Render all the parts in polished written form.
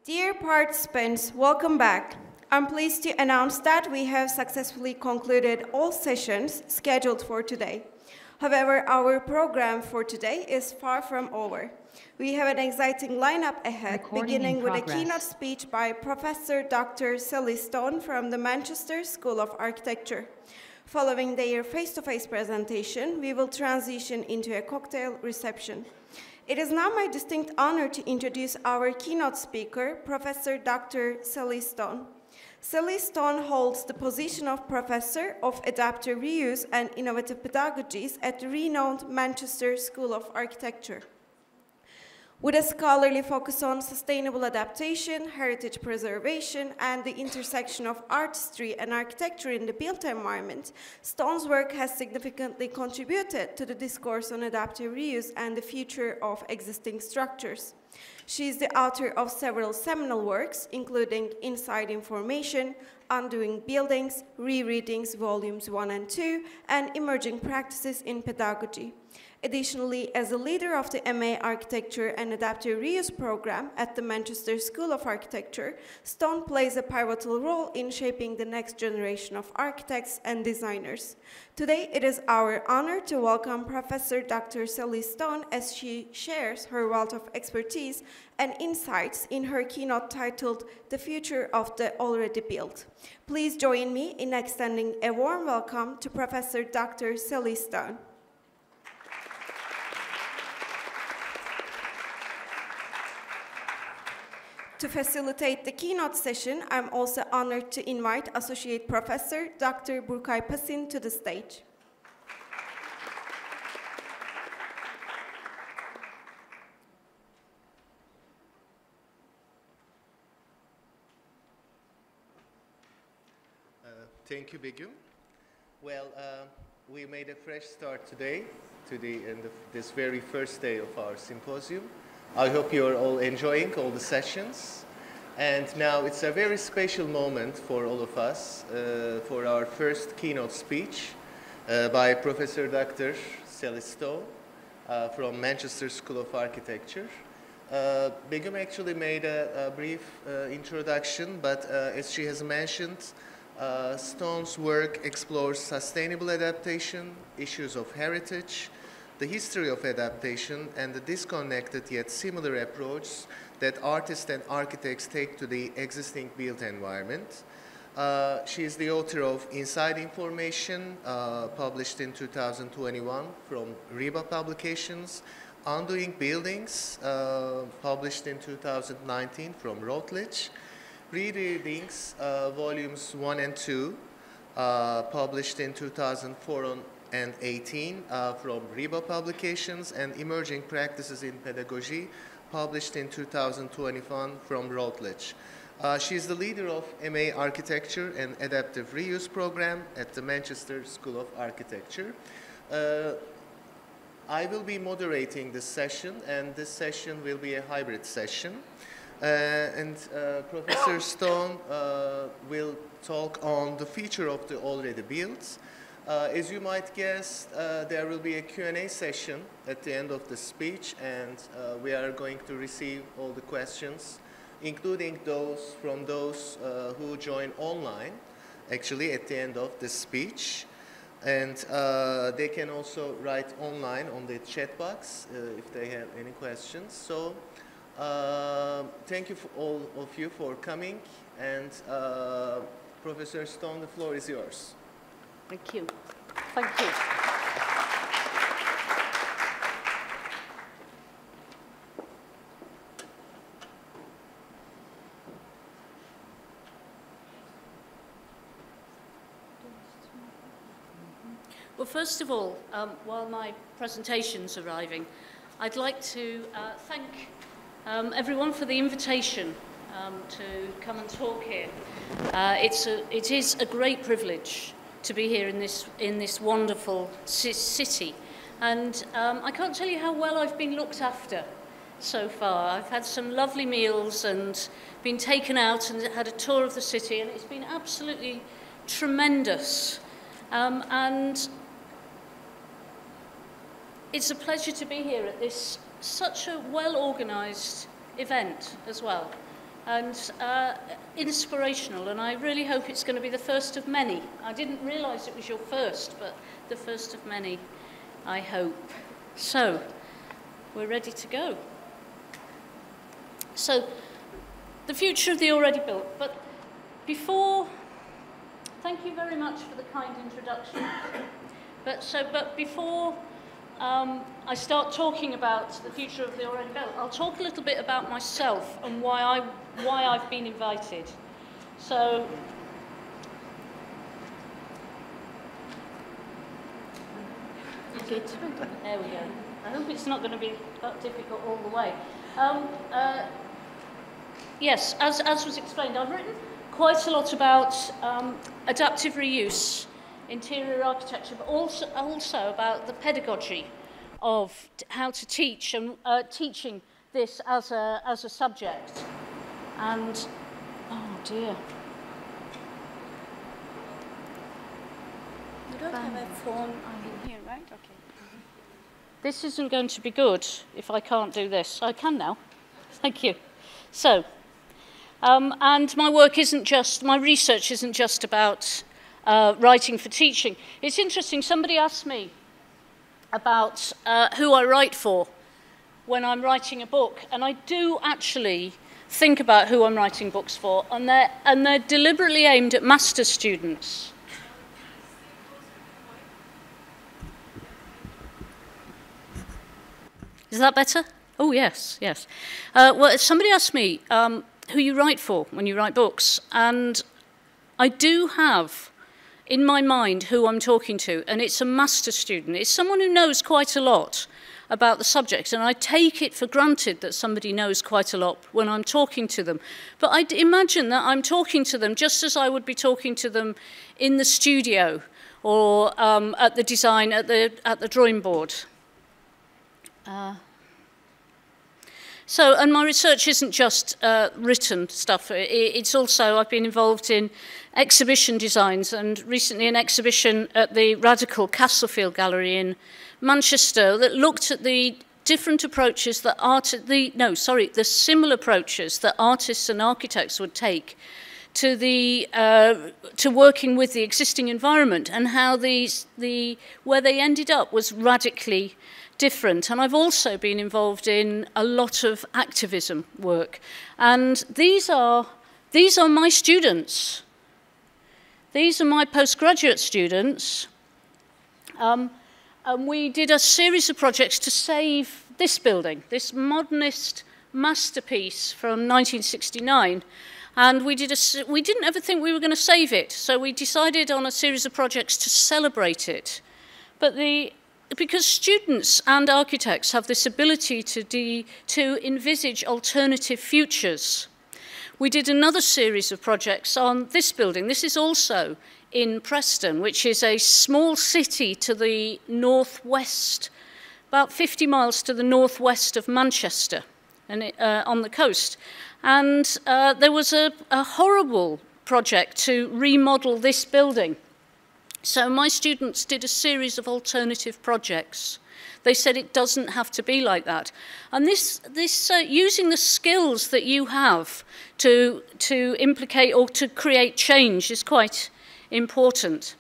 Dear participants, welcome back. I'm pleased to announce that we have successfully concluded all sessions scheduled for today. However, our program for today is far from over. We have an exciting lineup ahead, beginning with a keynote speech by Professor Dr. Sally Stone from the Manchester School of Architecture. Following their face-to-face presentation, we will transition into a cocktail reception. It is now my distinct honor to introduce our keynote speaker, Professor Dr. Sally Stone. Sally Stone holds the position of Professor of Adaptive Reuse and Innovative Pedagogies at the renowned Manchester School of Architecture. With a scholarly focus on sustainable adaptation, heritage preservation, and the intersection of artistry and architecture in the built environment, Stone's work has significantly contributed to the discourse on adaptive reuse and the future of existing structures. She is the author of several seminal works, including Inside Information, Undoing Buildings, Rereadings, Volumes 1 and 2, and Emerging Practices in Pedagogy. Additionally, as a leader of the MA Architecture and Adaptive Reuse program at the Manchester School of Architecture, Stone plays a pivotal role in shaping the next generation of architects and designers. Today, it is our honor to welcome Professor Dr. Sally Stone as she shares her wealth of expertise and insights in her keynote titled The Future of the Already Built. Please join me in extending a warm welcome to Professor Dr. Sally Stone. To facilitate the keynote session, I'm also honored to invite Associate Professor Dr. Burkay Pasin to the stage. Thank you, Begum. Well, we made a fresh start today to the end of this very first day of our symposium. I hope you're all enjoying all the sessions. And now it's a very special moment for all of us for our first keynote speech by Professor Dr. Sally Stone from Manchester School of Architecture. Begum actually made a brief introduction, but as she has mentioned, Stone's work explores sustainable adaptation, issues of heritage, the history of adaptation, and the disconnected yet similar approach that artists and architects take to the existing built environment. She is the author of Inside Information, published in 2021 from Reba Publications, Undoing Buildings, published in 2019 from Routledge, Rereadings, Volumes 1 and 2, published in 2004 and 18 from Reba Publications, and Emerging Practices in Pedagogy, published in 2021 from Routledge. She is the leader of MA Architecture and Adaptive Reuse program at the Manchester School of Architecture. I will be moderating this session, and this session will be a hybrid session. Professor Stone will talk on the future of the already built. As you might guess, there will be a Q&A session at the end of the speech, and we are going to receive all the questions, including those from those who join online, actually at the end of the speech. And they can also write online on the chat box if they have any questions. So thank you for all of you for coming, and Professor Stone, the floor is yours. Thank you. Thank you. Well, first of all, while my presentation's arriving, I'd like to thank everyone for the invitation to come and talk here. It is a great privilege to be here in this wonderful city, and I can't tell you how well I've been looked after so far. I've had some lovely meals and been taken out and had a tour of the city, and it's been absolutely tremendous. And it's a pleasure to be here at this such a well-organised event as well. and inspirational, and I really hope it's going to be the first of many. I didn't realise it was your first, but the first of many, I hope. So, we're ready to go. So, the future of the already built, but before, thank you very much for the kind introduction, but before I start talking about the future of the already built, I'll talk a little bit about myself and why I've been invited. So, there we go. I hope it's not going to be that difficult all the way. Yes, as was explained, I've written quite a lot about adaptive reuse, interior architecture, but also about the pedagogy of how to teach and teaching this as a subject. And oh dear, you don't have a phone in here, right? Okay. This isn't going to be good if I can't do this. I can now. Thank you. So, and my work isn't just, my research isn't just about writing for teaching. It's interesting, somebody asked me about who I write for when I'm writing a book, and I do actually think about who I'm writing books for, and they're deliberately aimed at master's students. Is that better? Oh, yes, yes. Well, somebody asked me who you write for when you write books, and I do have in my mind who I'm talking to, and it's a master's student. It's someone who knows quite a lot about the subject, and I take it for granted that somebody knows quite a lot when I'm talking to them. But I imagine that I'm talking to them just as I would be talking to them in the studio or at the design, at the drawing board. So, and my research isn't just written stuff. It's also, I've been involved in exhibition designs, and recently an exhibition at the Radical Castlefield Gallery in Manchester that looked at the different approaches that the similar approaches that artists and architects would take to working with the existing environment, and how where they ended up was radically different. And I've also been involved in a lot of activism work, and these are my students. These are my postgraduate students, and we did a series of projects to save this building, this modernist masterpiece from 1969. And we didn't ever think we were going to save it, so we decided on a series of projects to celebrate it. But because students and architects have this ability to envisage alternative futures, we did another series of projects on this building. This is also in Preston, which is a small city to the northwest, about 50 miles to the northwest of Manchester, and on the coast. And there was a horrible project to remodel this building. So my students did a series of alternative projects. They said it doesn't have to be like that. And using the skills that you have to implicate or to create change is quite important.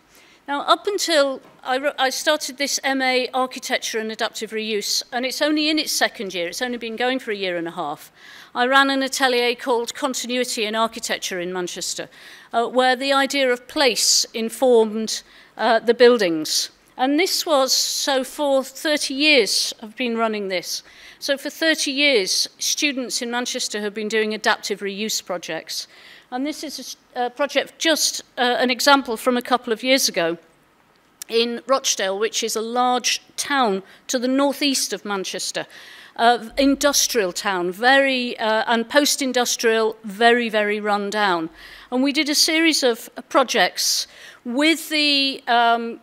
Now, up until I started this MA Architecture and Adaptive Reuse, and it's only in its second year. It's only been going for a year and a half. I ran an atelier called Continuity in Architecture in Manchester, where the idea of place informed the buildings. And this was, so for 30 years I've been running this. So for 30 years, students in Manchester have been doing adaptive reuse projects. And this is a project, just an example from a couple of years ago, in Rochdale, which is a large town to the northeast of Manchester. Industrial town, and post-industrial, very, very run down. And we did a series of projects with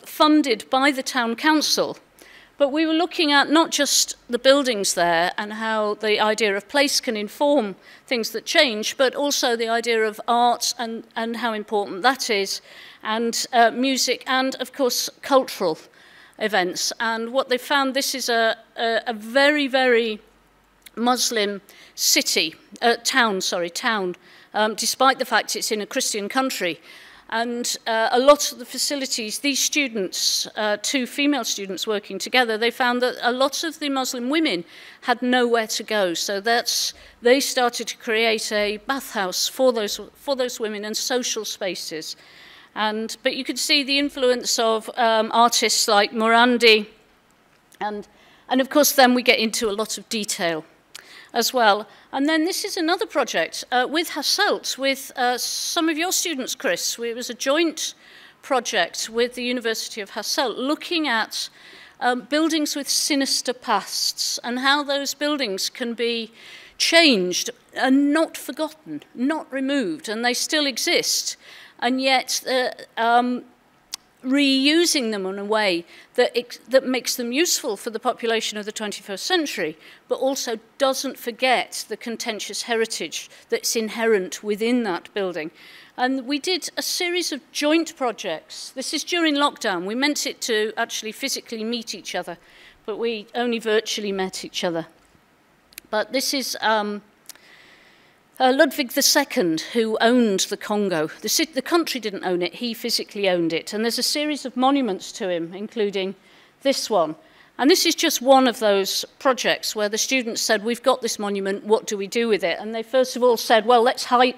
funded by the town council, but we were looking at not just the buildings there and how the idea of place can inform things that change, but also the idea of art and how important that is, and music, and of course cultural events. And what they found, this is a very, very Muslim town, despite the fact it's in a Christian country. And a lot of the facilities, these students, 2 female students working together, they found that a lot of the Muslim women had nowhere to go. So they started to create a bathhouse for those women and social spaces. But you could see the influence of artists like Morandi, and of course then we get into a lot of detail as well. And then this is another project with Hasselt, with some of your students, Chris. It was a joint project with the University of Hasselt, looking at buildings with sinister pasts and how those buildings can be changed and not forgotten, not removed, and they still exist, and yet reusing them in a way that makes them useful for the population of the 21st century, but also doesn't forget the contentious heritage that's inherent within that building. And we did a series of joint projects. This is during lockdown. We meant it to actually physically meet each other, but we only virtually met each other. But this is Ludwig II, who owned the Congo. The country didn't own it, he physically owned it. And there's a series of monuments to him, including this one. And this is just one of those projects where the students said, we've got this monument, what do we do with it? And they first of all said, well, let's hide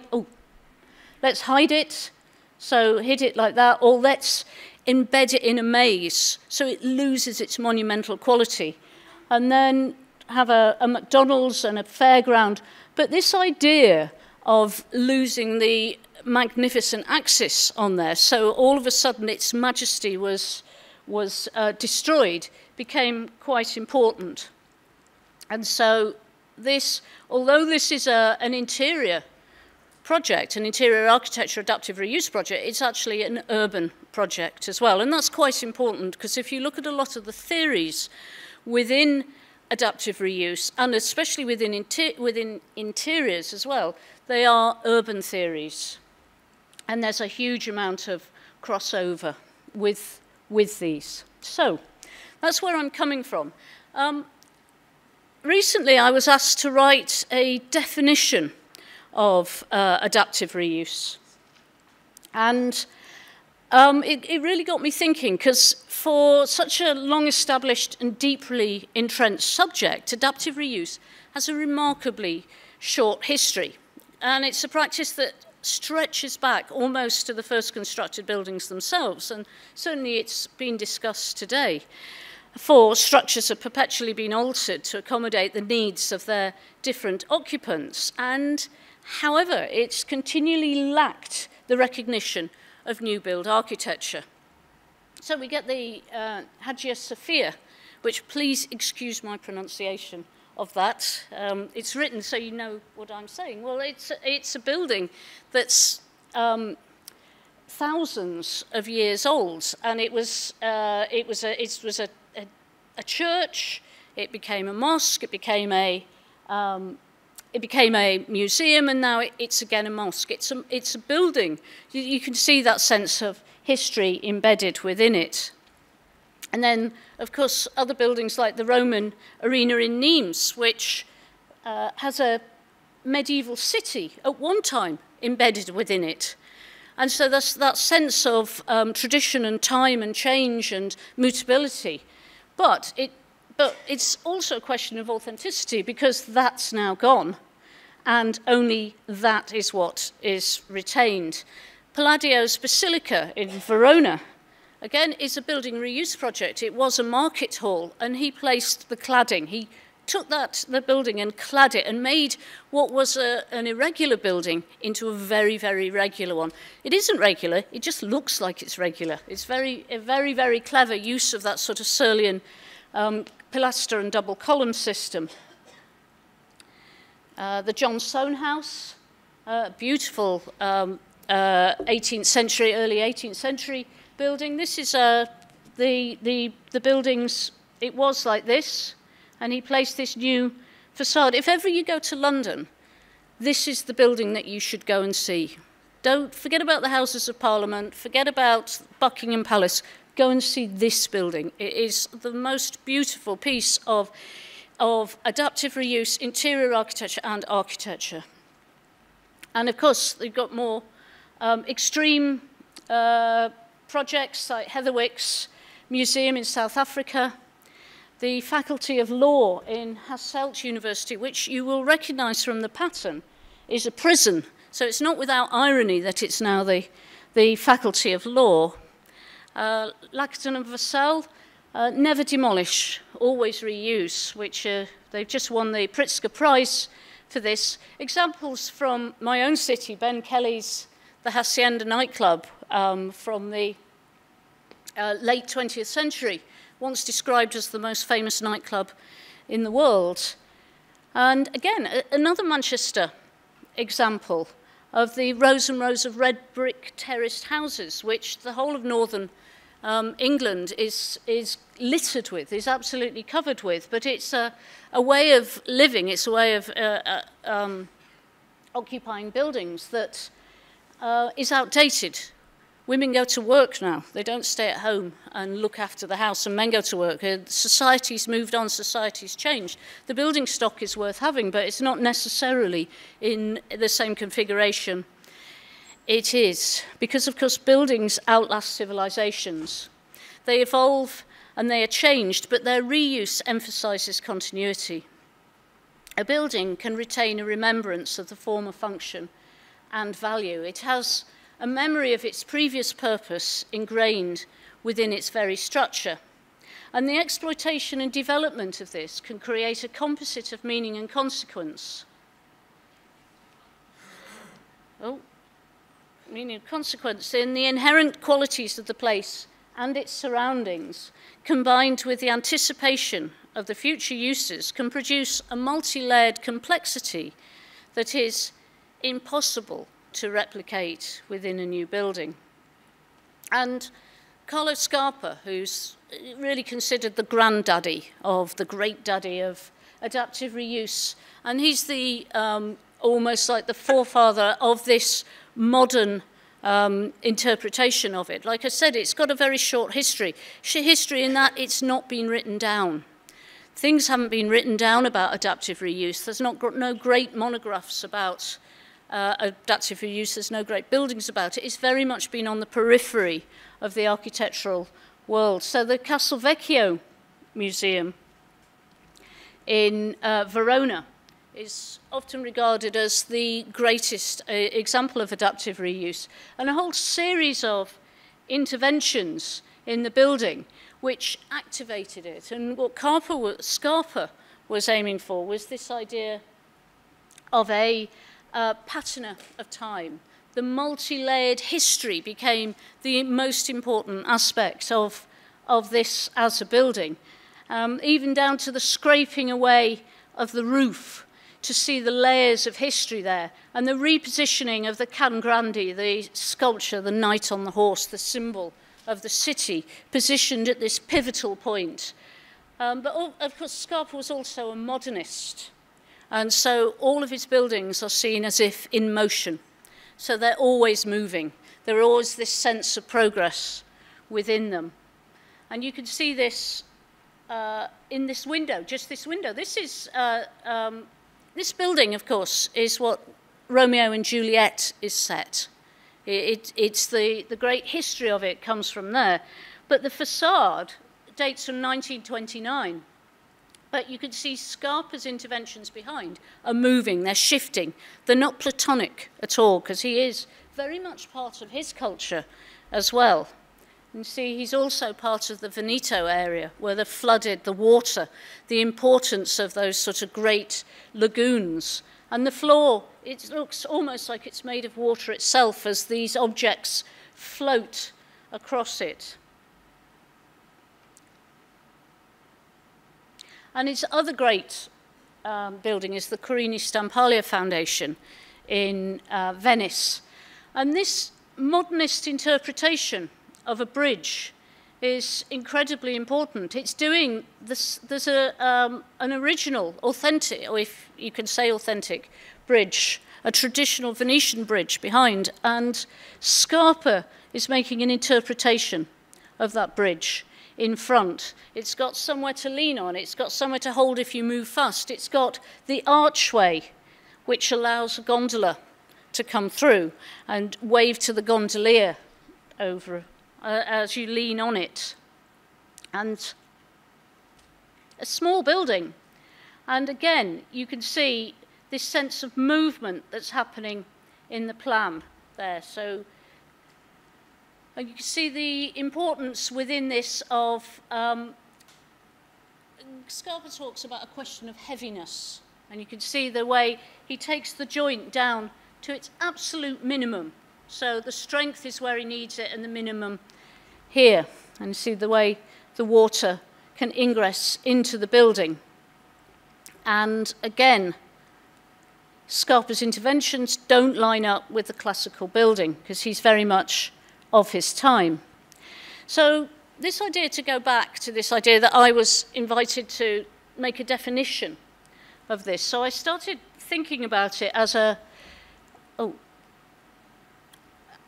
it, so hid it like that, or let's embed it in a maze so it loses its monumental quality. And then have a McDonald's and a fairground. But this idea of losing the magnificent axis on there, so all of a sudden its majesty was destroyed, became quite important. And so this, although this is an interior project, an interior architecture adaptive reuse project, it's actually an urban project as well. And that's quite important, because if you look at a lot of the theories within adaptive reuse, and especially within interiors as well, they are urban theories. And there's a huge amount of crossover with these. So that's where I'm coming from. Recently, I was asked to write a definition of adaptive reuse. And it really got me thinking, because for such a long-established and deeply entrenched subject, adaptive reuse has a remarkably short history. And it's a practice that stretches back almost to the first constructed buildings themselves. And certainly it's been discussed today. For structures have perpetually been altered to accommodate the needs of their different occupants. And however, it's continually lacked the recognition of new build architecture. So we get the Hagia Sophia, which, please excuse my pronunciation of that. It's written so you know what I'm saying. Well, it's a building that's thousands of years old, and it was a church. It became a mosque. It became a museum, and now it's again a mosque. It's a building. You can see that sense of history embedded within it. And then, of course, other buildings like the Roman arena in Nimes, which has a medieval city at one time embedded within it. And so that's that sense of tradition and time and change and mutability. But it's also a question of authenticity, because that's now gone, and only that is what is retained. Palladio's Basilica in Verona, again, is a building reuse project. It was a market hall, and he placed the cladding. He took the building and clad it and made what was an irregular building into a very, very regular one. It isn't regular, it just looks like it's regular. It's a very, very clever use of that sort of Serlian pilaster and double column system. The John Soane House, beautiful 18th century, early 18th century building. This is the buildings, it was like this, and he placed this new facade. If ever you go to London, this is the building that you should go and see. Don't forget about the Houses of Parliament, forget about Buckingham Palace, go and see this building. It is the most beautiful piece of of adaptive reuse, interior architecture and architecture. And of course, they've got more extreme projects like Heatherwick's Museum in South Africa, the Faculty of Law in Hasselt University, which you will recognize from the pattern, is a prison. So it's not without irony that it's now the Faculty of Law. Lackton and Vassal, never demolish, always reuse, which they've just won the Pritzker Prize for this. Examples from my own city, Ben Kelly's The Hacienda nightclub from the late 20th century, once described as the most famous nightclub in the world. And again, another Manchester example of the rows and rows of red brick terraced houses, which the whole of northern England is littered with, is absolutely covered with. But it's a way of living, it's a way of occupying buildings that is outdated. Women go to work now. They don't stay at home and look after the house, and men go to work. Society's moved on, society's changed. The building stock is worth having, but it's not necessarily in the same configuration it is. Because, of course, buildings outlast civilizations. They evolve and they are changed, but their reuse emphasizes continuity. A building can retain a remembrance of the former function and value. It has a memory of its previous purpose ingrained within its very structure. And the exploitation and development of this can create a composite of meaning and consequence. Meaning and consequence in the inherent qualities of the place and its surroundings, combined with the anticipation of the future uses, can produce a multi-layered complexity that is impossible to replicate within a new building. And Carlo Scarpa, who's really considered the granddaddy of the great daddy of adaptive reuse, and he's the almost like the forefather of this modern interpretation of it. Like I said, it's got a very short history in that it's not been written down. Things haven't been written down about adaptive reuse. There's no great monographs about adaptive reuse. There's no great buildings about it. It's very much been on the periphery of the architectural world. So the Castelvecchio Museum in Verona is often regarded as the greatest example of adaptive reuse, and a whole series of interventions in the building which activated it. And what Scarpa was aiming for was this idea of a patina of time. The multi-layered history became the most important aspect of this as a building, even down to the scraping away of the roof to see the layers of history there, and the repositioning of the Can Grande, the sculpture, the knight on the horse, the symbol of the city, positioned at this pivotal point. But of course, Scarpa was also a modernist, and so all of his buildings are seen as if in motion. So they're always moving. There's always this sense of progress within them. And you can see this in this window, just this window. This is this building, of course, is what Romeo and Juliet is set. It's the great history of it comes from there. But the facade dates from 1929. But you can see Scarpa's interventions behind are moving, they're shifting. They're not Platonic at all, because he is very much part of his culture as well. And see, he's also part of the Veneto area, where the flooded, the water, the importance of those sort of great lagoons. And the floor, it looks almost like it's made of water itself as these objects float across it. And its other great building is the Corini Stampaglia Foundation in Venice. And this modernist interpretation of a bridge is incredibly important. It's doing this, there's an original, authentic, or if you can say authentic, bridge, a traditional Venetian bridge behind, and Scarpa is making an interpretation of that bridge in front. It's got somewhere to lean on. It's got somewhere to hold if you move fast. It's got the archway, which allows a gondola to come through and wave to the gondolier over as you lean on it. And a small building. And again, you can see this sense of movement that's happening in the plan there. So you can see the importance within this of, Scarpa talks about a question of heaviness. And you can see the way he takes the joint down to its absolute minimum. So the strength is where he needs it and the minimum here. And you see the way the water can ingress into the building. And again, Scarpa's interventions don't line up with the classical building because he's very much of his time. So this idea, to go back to this idea that I was invited to make a definition of this. So I started thinking about it as a,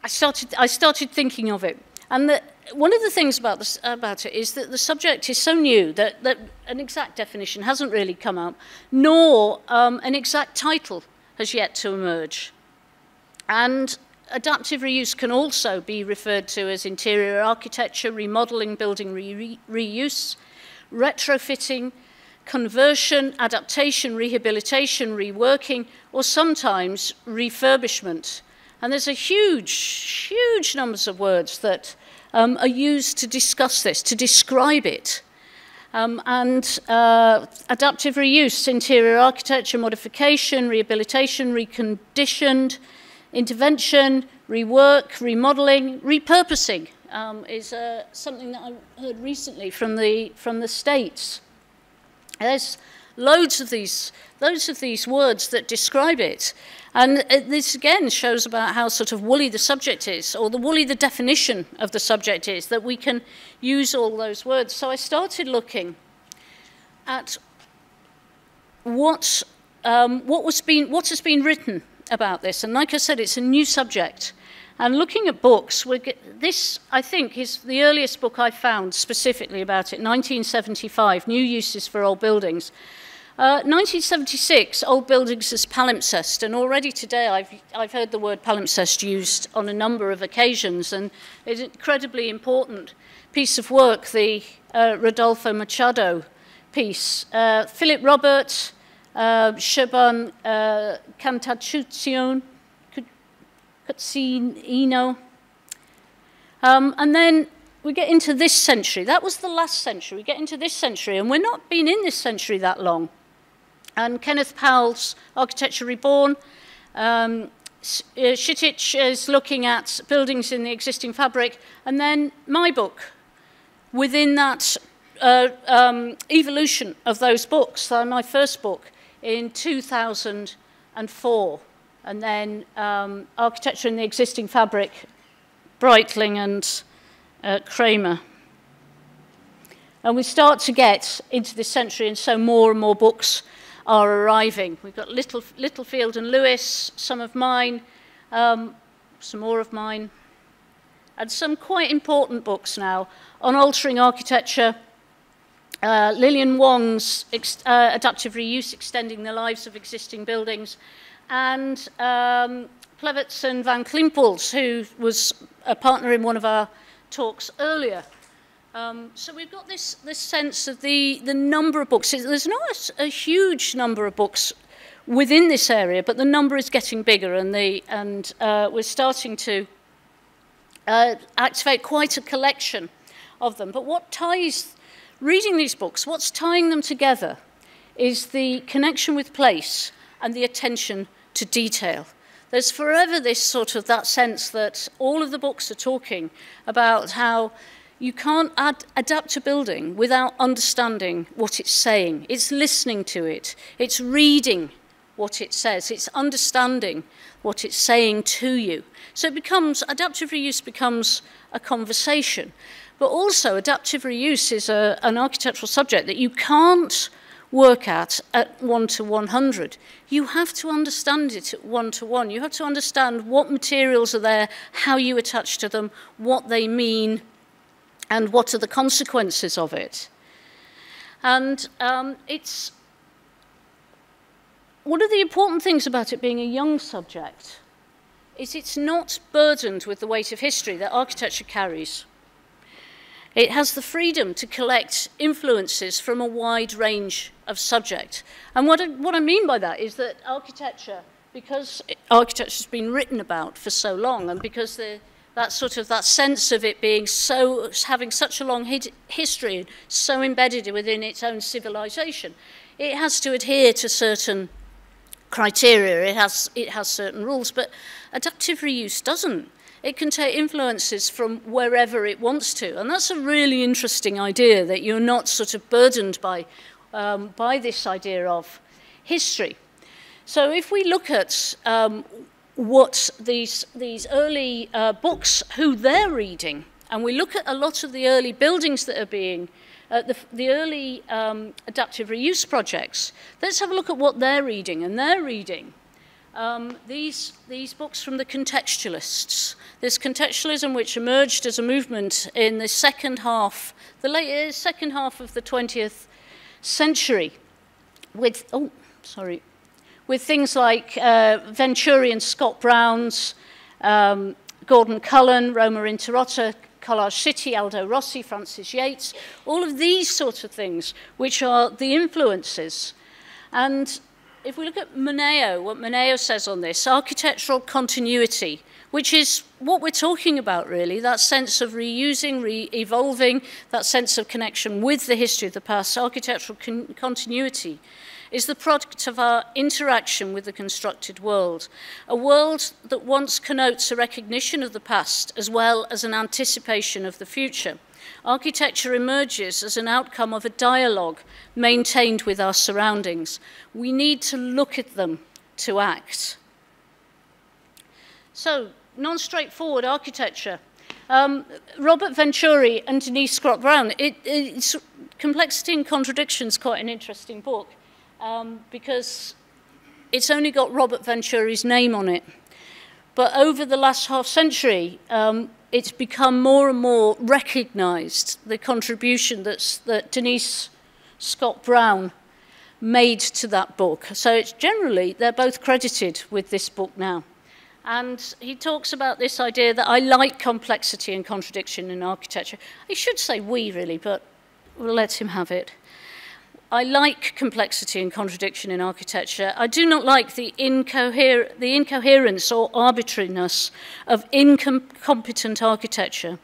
I started thinking of it. And one of the things about it is that the subject is so new that an exact definition hasn't really come up, nor an exact title has yet to emerge. And adaptive reuse can also be referred to as interior architecture, remodeling, building reuse, retrofitting, conversion, adaptation, rehabilitation, reworking, or sometimes refurbishment. And there's a huge numbers of words that are used to discuss this, to describe it. Adaptive reuse, interior architecture, modification, rehabilitation, reconditioned, intervention, rework, remodeling, repurposing is something that I heard recently from the States. There's loads of these words that describe it. And this again shows about how sort of woolly the subject is, or the woolly the definition of the subject is, that we can use all those words. So I started looking at what has been written about this. And like I said, it's a new subject. And looking at books, this, I think, is the earliest book I found specifically about it, 1975, New Uses for Old Buildings. 1976, Old Buildings as Palimpsest, and already today I've heard the word palimpsest used on a number of occasions, and it's an incredibly important piece of work, the Rodolfo Machado piece. Philip Robert, Shaban Cantacuccione, Cucino. And then we get into this century. That was the last century. We get into this century, and we're not been in this century that long. And Kenneth Powell's Architecture Reborn. Shittich is looking at buildings in the existing fabric. And then my book, within that evolution of those books, my first book in 2004. And then Architecture in the Existing Fabric, Breitling and Kramer. And we start to get into this century, and so more and more books are arriving. We've got Littlefield and Lewis, some of mine, some more of mine, and some quite important books now on altering architecture. Lillian Wong's Adaptive Reuse, Extending the Lives of Existing Buildings, and Plevets and Van Klimpels, who was a partner in one of our talks earlier. So we've got this sense of the number of books. There's not a huge number of books within this area, but the number is getting bigger, and we're starting to activate quite a collection of them. But what ties, reading these books, what's tying them together is the connection with place and the attention to detail. There's forever this sort of that sense that all of the books are talking about how you can't adapt a building without understanding what it's saying. It's listening to it. It's reading what it says. It's understanding what it's saying to you. So adaptive reuse becomes a conversation. But also adaptive reuse is an architectural subject that you can't work at 1 to 100. You have to understand it at 1 to 1. You have to understand what materials are there, how you attach to them, what they mean, and what are the consequences of it. And it's one of the important things about it being a young subject is it's not burdened with the weight of history that architecture carries. It has the freedom to collect influences from a wide range of subjects. And what I mean by that is that architecture, because architecture has been written about for so long, and because that sense of it being having such a long history, so embedded within its own civilization, it has to adhere to certain criteria. It has certain rules, but adaptive reuse doesn't. It can take influences from wherever it wants to, and that's a really interesting idea, that you're not sort of burdened by this idea of history. So if we look at what these early books, who they're reading, and we look at a lot of the early buildings that are being, the early adaptive reuse projects, let's have a look at what they're reading. And they're reading these books from the contextualists. This contextualism which emerged as a movement in the second half of the 20th century with things like Venturi and Scott Brown's, Gordon Cullen, Roma Interrotta, Collage City, Aldo Rossi, Francis Yates, all of these sorts of things, which are the influences. And if we look at Moneo, what Moneo says on this, architectural continuity, which is what we're talking about really, that sense of reusing, re-evolving, that sense of connection with the history of the past, architectural continuity, is the product of our interaction with the constructed world, a world that once connotes a recognition of the past as well as an anticipation of the future. Architecture emerges as an outcome of a dialogue maintained with our surroundings. We need to look at them to act. So, non-straightforward architecture. Robert Venturi and Denise Scott Brown, it's Complexity and Contradiction is quite an interesting book because it's only got Robert Venturi's name on it. But over the last half century, it's become more and more recognised, the contribution that Denise Scott Brown made to that book. So it's generally, they're both credited with this book now. And he talks about this idea that I like complexity and contradiction in architecture. I should say we, really, but we'll let him have it. I like complexity and contradiction in architecture. I do not like the incoherence or arbitrariness of incompetent architecture,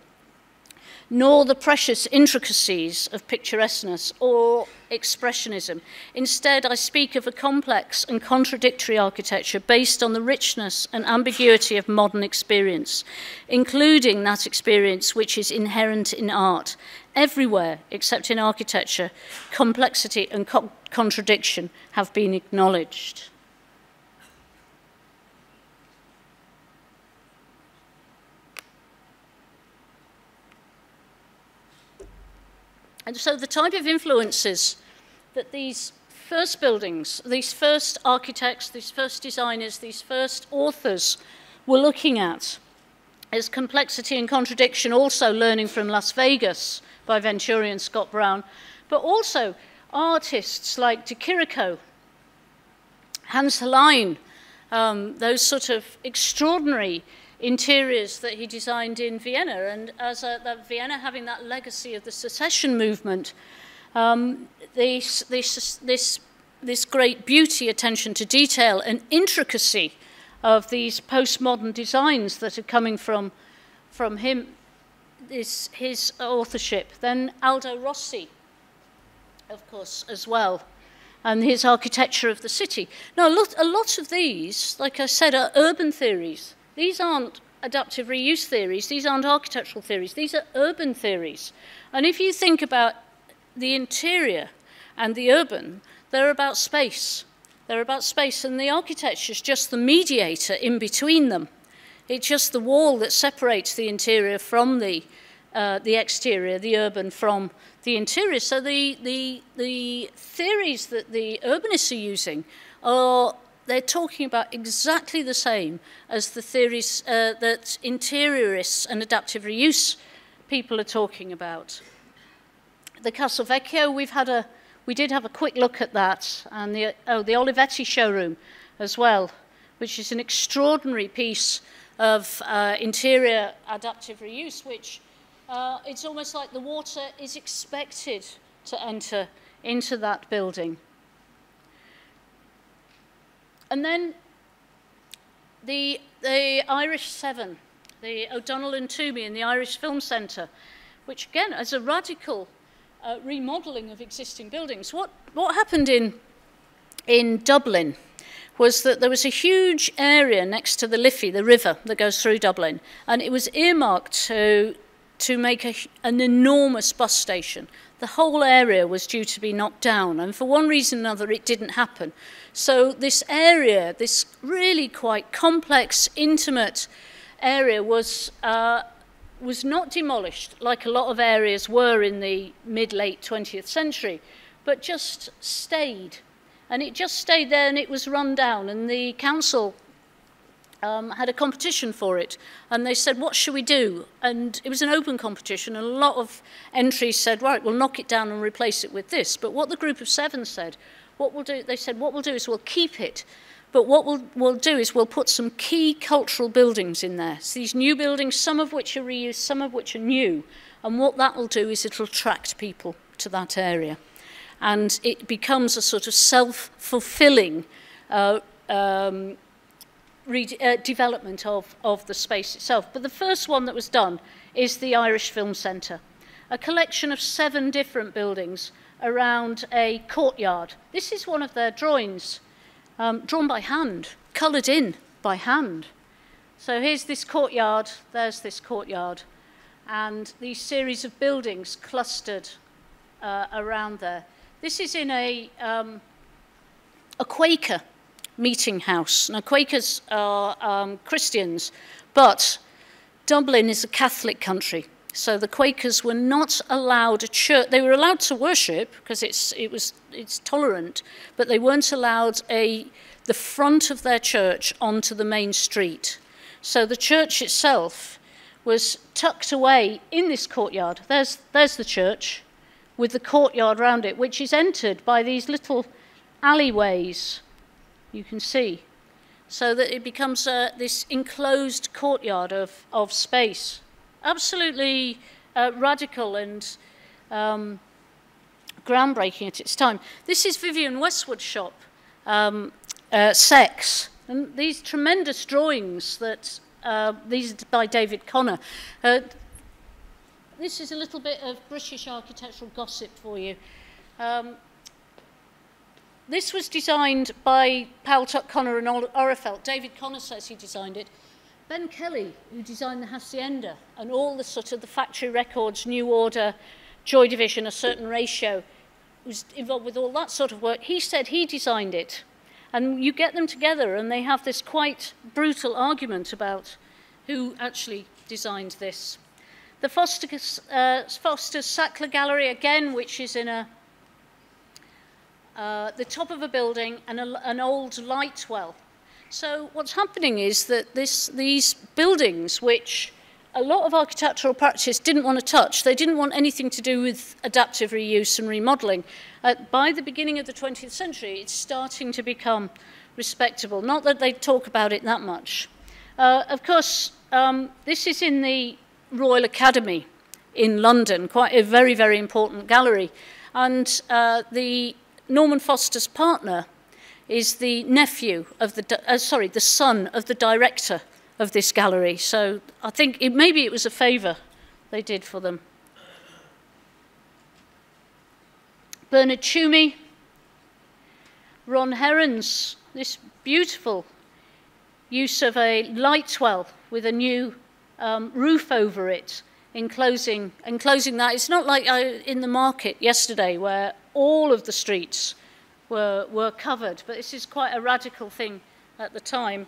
nor the precious intricacies of picturesqueness or expressionism. Instead, I speak of a complex and contradictory architecture based on the richness and ambiguity of modern experience, including that experience which is inherent in art. Everywhere, except in architecture, complexity and contradiction have been acknowledged. And so the type of influences that these first buildings, these first architects, these first designers, these first authors were looking at is complexity and contradiction, also learning from Las Vegas by Venturi and Scott Brown, but also artists like De Chirico, Hans Helein, those sort of extraordinary interiors that he designed in Vienna, and as Vienna having that legacy of the secession movement, this great beauty, attention to detail, and intricacy of these postmodern designs that are coming from him, his authorship. Then Aldo Rossi, of course, as well, and his architecture of the city. Now, a lot of these, like I said, are urban theories. These aren't adaptive reuse theories, these aren't architectural theories, these are urban theories. And if you think about the interior and the urban, they're about space. They're about space, and the architecture is just the mediator in between them. It's just the wall that separates the interior from the exterior, the urban from the interior. So the theories that the urbanists are using they're talking about exactly the same as the theories that interiorists and adaptive reuse people are talking about. The Castle Vecchio, we did have a quick look at that, and the Olivetti showroom as well, which is an extraordinary piece of interior adaptive reuse, which it's almost like the water is expected to enter into that building. And then the Irish Seven, the O'Donnell and Toomey and the Irish Film Centre, which again is a radical remodelling of existing buildings. What happened in Dublin was that there was a huge area next to the Liffey, the river that goes through Dublin, and it was earmarked to make an enormous bus station. The whole area was due to be knocked down, and for one reason or another it didn't happen. So this area, this really quite complex, intimate area was not demolished like a lot of areas were in the mid-late 20th century, but just stayed. And it just stayed there, and it was run down, and the council had a competition for it, and they said, what should we do? And it was an open competition, and a lot of entries said, right, we'll knock it down and replace it with this. But what the group of seven said, they said, what we'll do is we'll keep it, but what we'll do is we'll put some key cultural buildings in there. So these new buildings, some of which are reused, some of which are new, and what that will do is it'll attract people to that area. And it becomes a sort of self-fulfilling development of the space itself. But the first one that was done is the Irish Film Centre, a collection of 7 different buildings around a courtyard. This is one of their drawings, drawn by hand, coloured in by hand. So here's this courtyard, there's this courtyard, and these series of buildings clustered around there. This is in a Quaker meeting house. Now, Quakers are Christians, but Dublin is a Catholic country. So the Quakers were not allowed a church. They were allowed to worship because it's tolerant, but they weren't allowed the front of their church onto the main street. So the church itself was tucked away in this courtyard. There's the church with the courtyard around it, which is entered by these little alleyways, you can see, so that it becomes this enclosed courtyard of space. Absolutely radical and groundbreaking at its time. This is Vivienne Westwood's shop, Sex, and these tremendous drawings that these are by David Connor. This is a little bit of British architectural gossip for you. This was designed by Powell, Tuck, Connor and Orefeld. David Connor says he designed it. Ben Kelly, who designed the Hacienda and all the sort of the factory records, New Order, Joy Division, A Certain Ratio, was involved with all that sort of work. He said he designed it. And you get them together and they have this quite brutal argument about who actually designed this. The Foster's Sackler Gallery, again, which is in the top of a building and an old light well. So what's happening is that these buildings, which a lot of architectural practice didn't want to touch, they didn't want anything to do with adaptive reuse and remodelling. By the beginning of the 20th century, it's starting to become respectable. Not that they talk about it that much. Of course, this is in the Royal Academy in London, quite a very, very important gallery. And the Norman Foster's partner is the nephew of the son of the director of this gallery. So I think maybe it was a favour they did for them. Bernard Toomey, Ron Heron's, this beautiful use of a light well with a new roof over it, enclosing that. It's not like in the market yesterday where all of the streets were covered, but this is quite a radical thing at the time.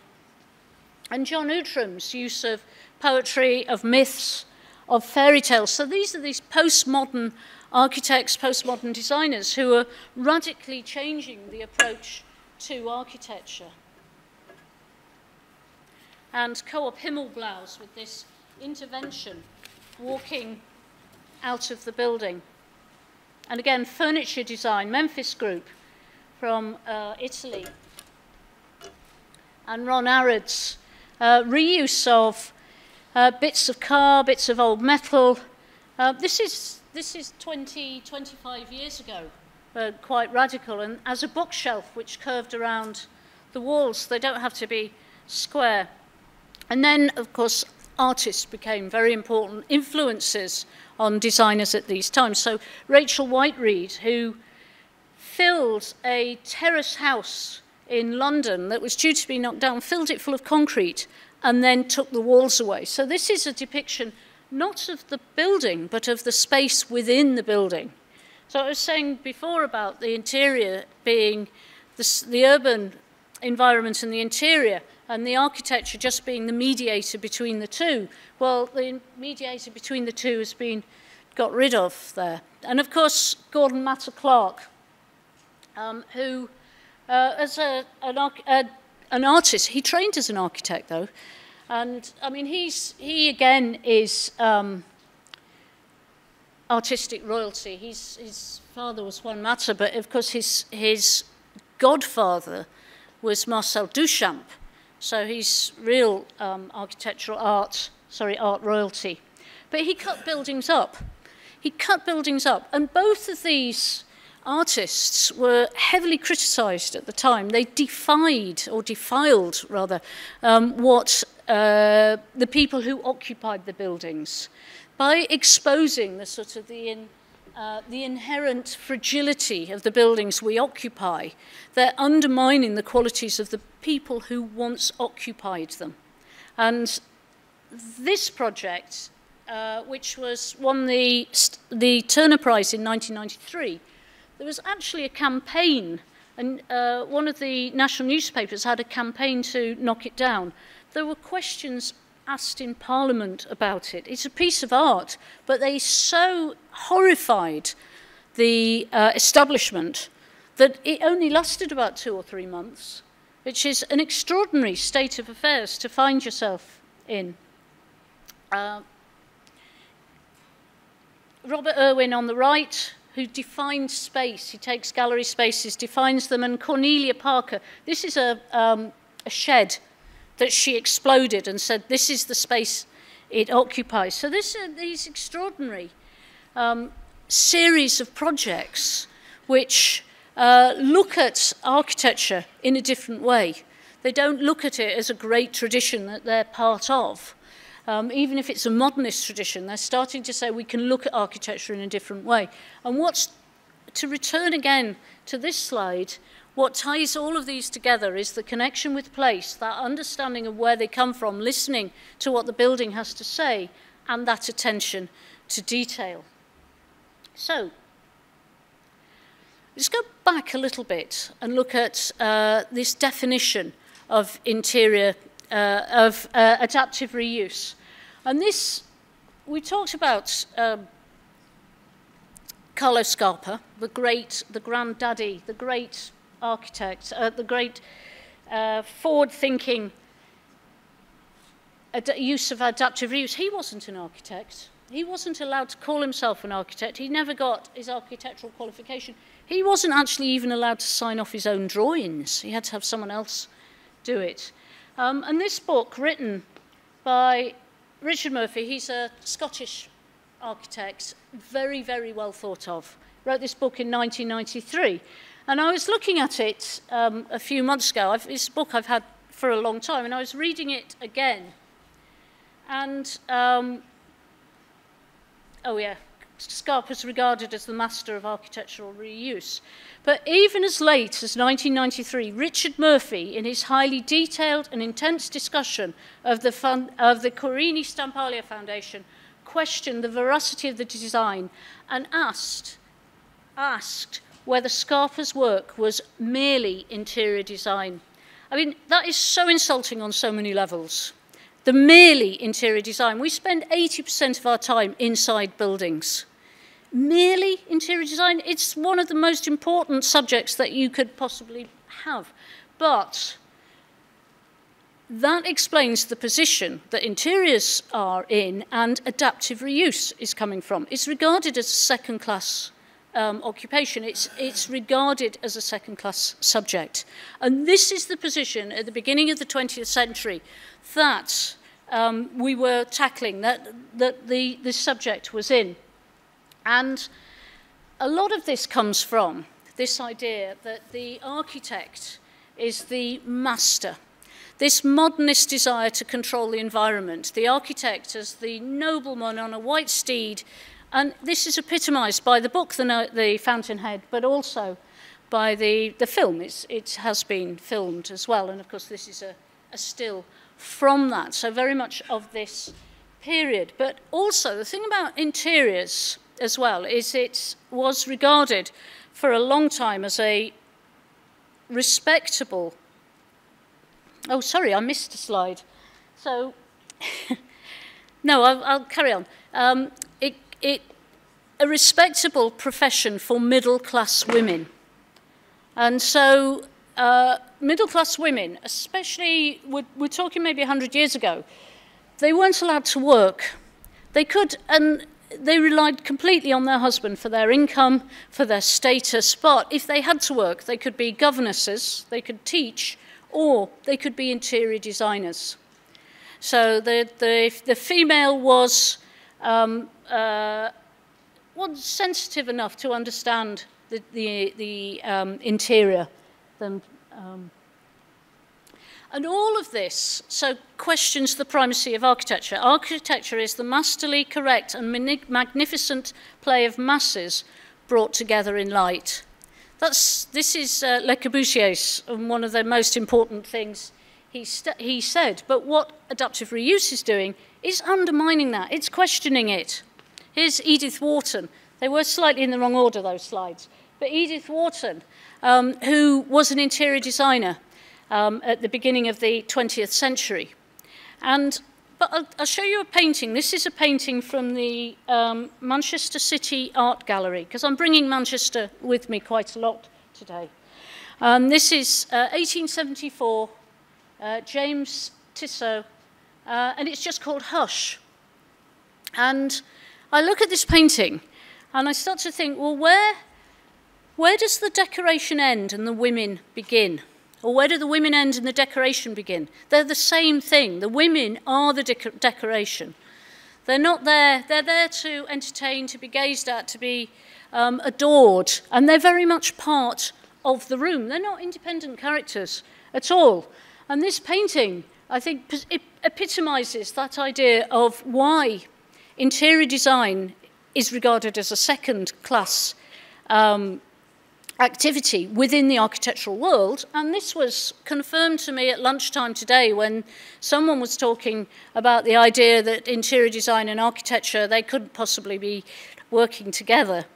And John Outram's use of poetry, of myths, of fairy tales. So these are these postmodern architects, postmodern designers who are radically changing the approach to architecture. And Co-op Himmelblaus with this intervention, walking out of the building. And again, furniture design, Memphis Group from Italy. And Ron Arrad's reuse of bits of car, bits of old metal. This is 25 years ago, quite radical. And as a bookshelf which curved around the walls, they don't have to be square. And then, of course, artists became very important influences on designers at these times. So Rachel Whiteread, who filled a terrace house in London that was due to be knocked down, filled it full of concrete, and then took the walls away. So this is a depiction not of the building, but of the space within the building. So I was saying before about the interior being the urban environment and the interior, and the architecture just being the mediator between the two. Well, the mediator between the two has been got rid of there. And of course, Gordon Matter Clark, who, as an artist, he trained as an architect though, and I mean he again is artistic royalty. His father was Juan Matter, but of course his godfather was Marcel Duchamp. So he's real architectural art royalty. But he cut buildings up. He cut buildings up. And both of these artists were heavily criticized at the time. They defied, or defiled rather, what the people who occupied the buildings by exposing the sort of the inherent fragility of the buildings we occupy. They're undermining the qualities of the people who once occupied them. And this project, which won the Turner Prize in 1993, there was actually a campaign, and one of the national newspapers had a campaign to knock it down. There were questions asked in Parliament about it. It's a piece of art, but they so horrified the establishment that it only lasted about 2 or 3 months, which is an extraordinary state of affairs to find yourself in. Robert Irwin on the right, who defined space. He takes gallery spaces, defines them, and Cornelia Parker. This is a shed that she exploded and said, this is the space it occupies. So this are these extraordinary series of projects which look at architecture in a different way. They don't look at it as a great tradition that they're part of. Even if it's a modernist tradition, they're starting to say we can look at architecture in a different way. And to return again to this slide, what ties all of these together is the connection with place, that understanding of where they come from, listening to what the building has to say, and that attention to detail. So, let's go back a little bit and look at this definition of interior, adaptive reuse. And this, we talked about Carlo Scarpa, the granddaddy, the great architect, the great forward-thinking use of adaptive reuse. He wasn't an architect. He wasn't allowed to call himself an architect. He never got his architectural qualification. He wasn't actually even allowed to sign off his own drawings. He had to have someone else do it. And this book, written by Richard Murphy, he's a Scottish architect, very, very well thought of. Wrote this book in 1993. And I was looking at it a few months ago. It's a book I've had for a long time, and I was reading it again. And, oh yeah, Scarpa's regarded as the master of architectural reuse. But even as late as 1993, Richard Murphy, in his highly detailed and intense discussion of the Corini Stampaglia Foundation, questioned the veracity of the design and asked whether Scarpa's work was merely interior design. I mean, that is so insulting on so many levels. The merely interior design. We spend 80% of our time inside buildings. Merely interior design, it's one of the most important subjects that you could possibly have. But that explains the position that interiors are in and adaptive reuse is coming from. It's regarded as a second-class occupation. It's regarded as a second-class subject. And this is the position at the beginning of the 20th century that we were tackling, that the subject was in. And a lot of this comes from this idea that the architect is the master. This modernist desire to control the environment, the architect as the nobleman on a white steed, and this is epitomised by the book, The Fountainhead, but also by the film. It has been filmed as well, and of course this is a still from that, so very much of this period. But also the thing about interiors as well is it was regarded for a long time as a respectable... Oh, sorry, I missed a slide. So, no, I'll carry on. A respectable profession for middle-class women. And so middle-class women, especially, we're talking maybe 100 years ago, they weren't allowed to work. They could, and they relied completely on their husband for their income, for their status, but if they had to work, they could be governesses, they could teach, or they could be interior designers. So the female was sensitive enough to understand the interior. And all of this so questions the primacy of architecture. Architecture is the masterly, correct, and magnificent play of masses brought together in light. This is Le Corbusier's one of the most important things he said. But what adaptive reuse is doing is undermining that. It's questioning it. Here's Edith Wharton. They were slightly in the wrong order, those slides. But Edith Wharton, who was an interior designer at the beginning of the 20th century. But I'll show you a painting. This is a painting from the Manchester City Art Gallery, because I'm bringing Manchester with me quite a lot today. This is 1874, James Tissot, and it's just called Hush. And I look at this painting, and I start to think, well, where does the decoration end and the women begin? Or where do the women end and the decoration begin? They're the same thing. The women are the decoration. They're not there. They're there to entertain, to be gazed at, to be adored. And they're very much part of the room. They're not independent characters at all. And this painting, I think, it epitomizes that idea of why interior design is regarded as a second-class activity within the architectural world. And this was confirmed to me at lunchtime today when someone was talking about the idea that interior design and architecture, they couldn't possibly be working together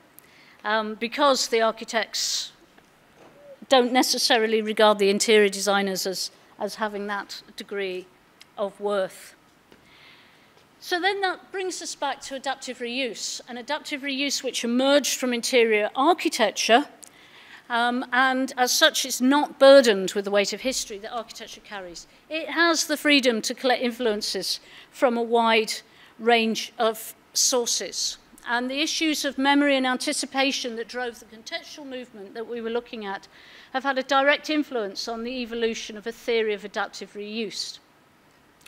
because the architects don't necessarily regard the interior designers as having that degree of worth. So then that brings us back to adaptive reuse, an adaptive reuse which emerged from interior architecture. And as such, it's not burdened with the weight of history that architecture carries. It has the freedom to collect influences from a wide range of sources. And the issues of memory and anticipation that drove the contextual movement that we were looking at have had a direct influence on the evolution of a theory of adaptive reuse.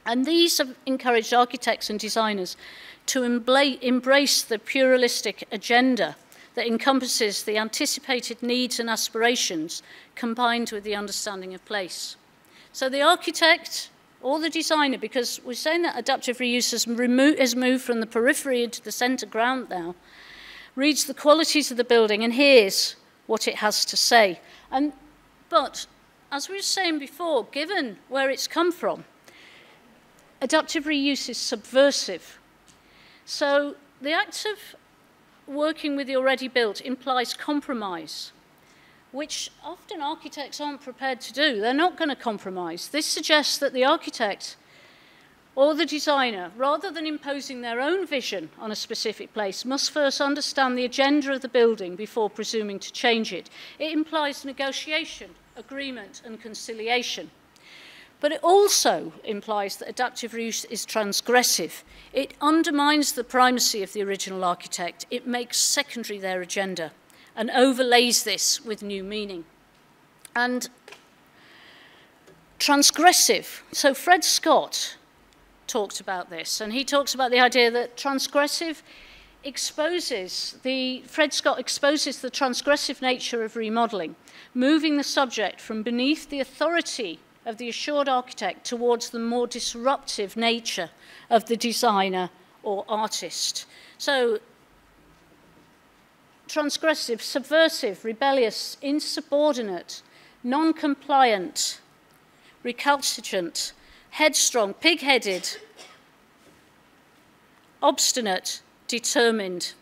And these have encouraged architects and designers to embrace the pluralistic agenda that encompasses the anticipated needs and aspirations combined with the understanding of place. So the architect or the designer, because we're saying that adaptive reuse has moved from the periphery into the centre ground now, reads the qualities of the building and hears what it has to say. But as we were saying before, given where it's come from, adaptive reuse is subversive. So the act of working with the already built implies compromise, which often architects aren't prepared to do. They're not going to compromise. This suggests that the architect or the designer, rather than imposing their own vision on a specific place, must first understand the agenda of the building before presuming to change it. It implies negotiation, agreement, and conciliation. But it also implies that adaptive reuse is transgressive. It undermines the primacy of the original architect. It makes secondary their agenda and overlays this with new meaning. And transgressive. So Fred Scott talked about this, and he talks about the idea that transgressive Fred Scott exposes the transgressive nature of remodeling, moving the subject from beneath the authority of the assured architect towards the more disruptive nature of the designer or artist. So, transgressive, subversive, rebellious, insubordinate, non-compliant, recalcitrant, headstrong, pig-headed, obstinate, determined.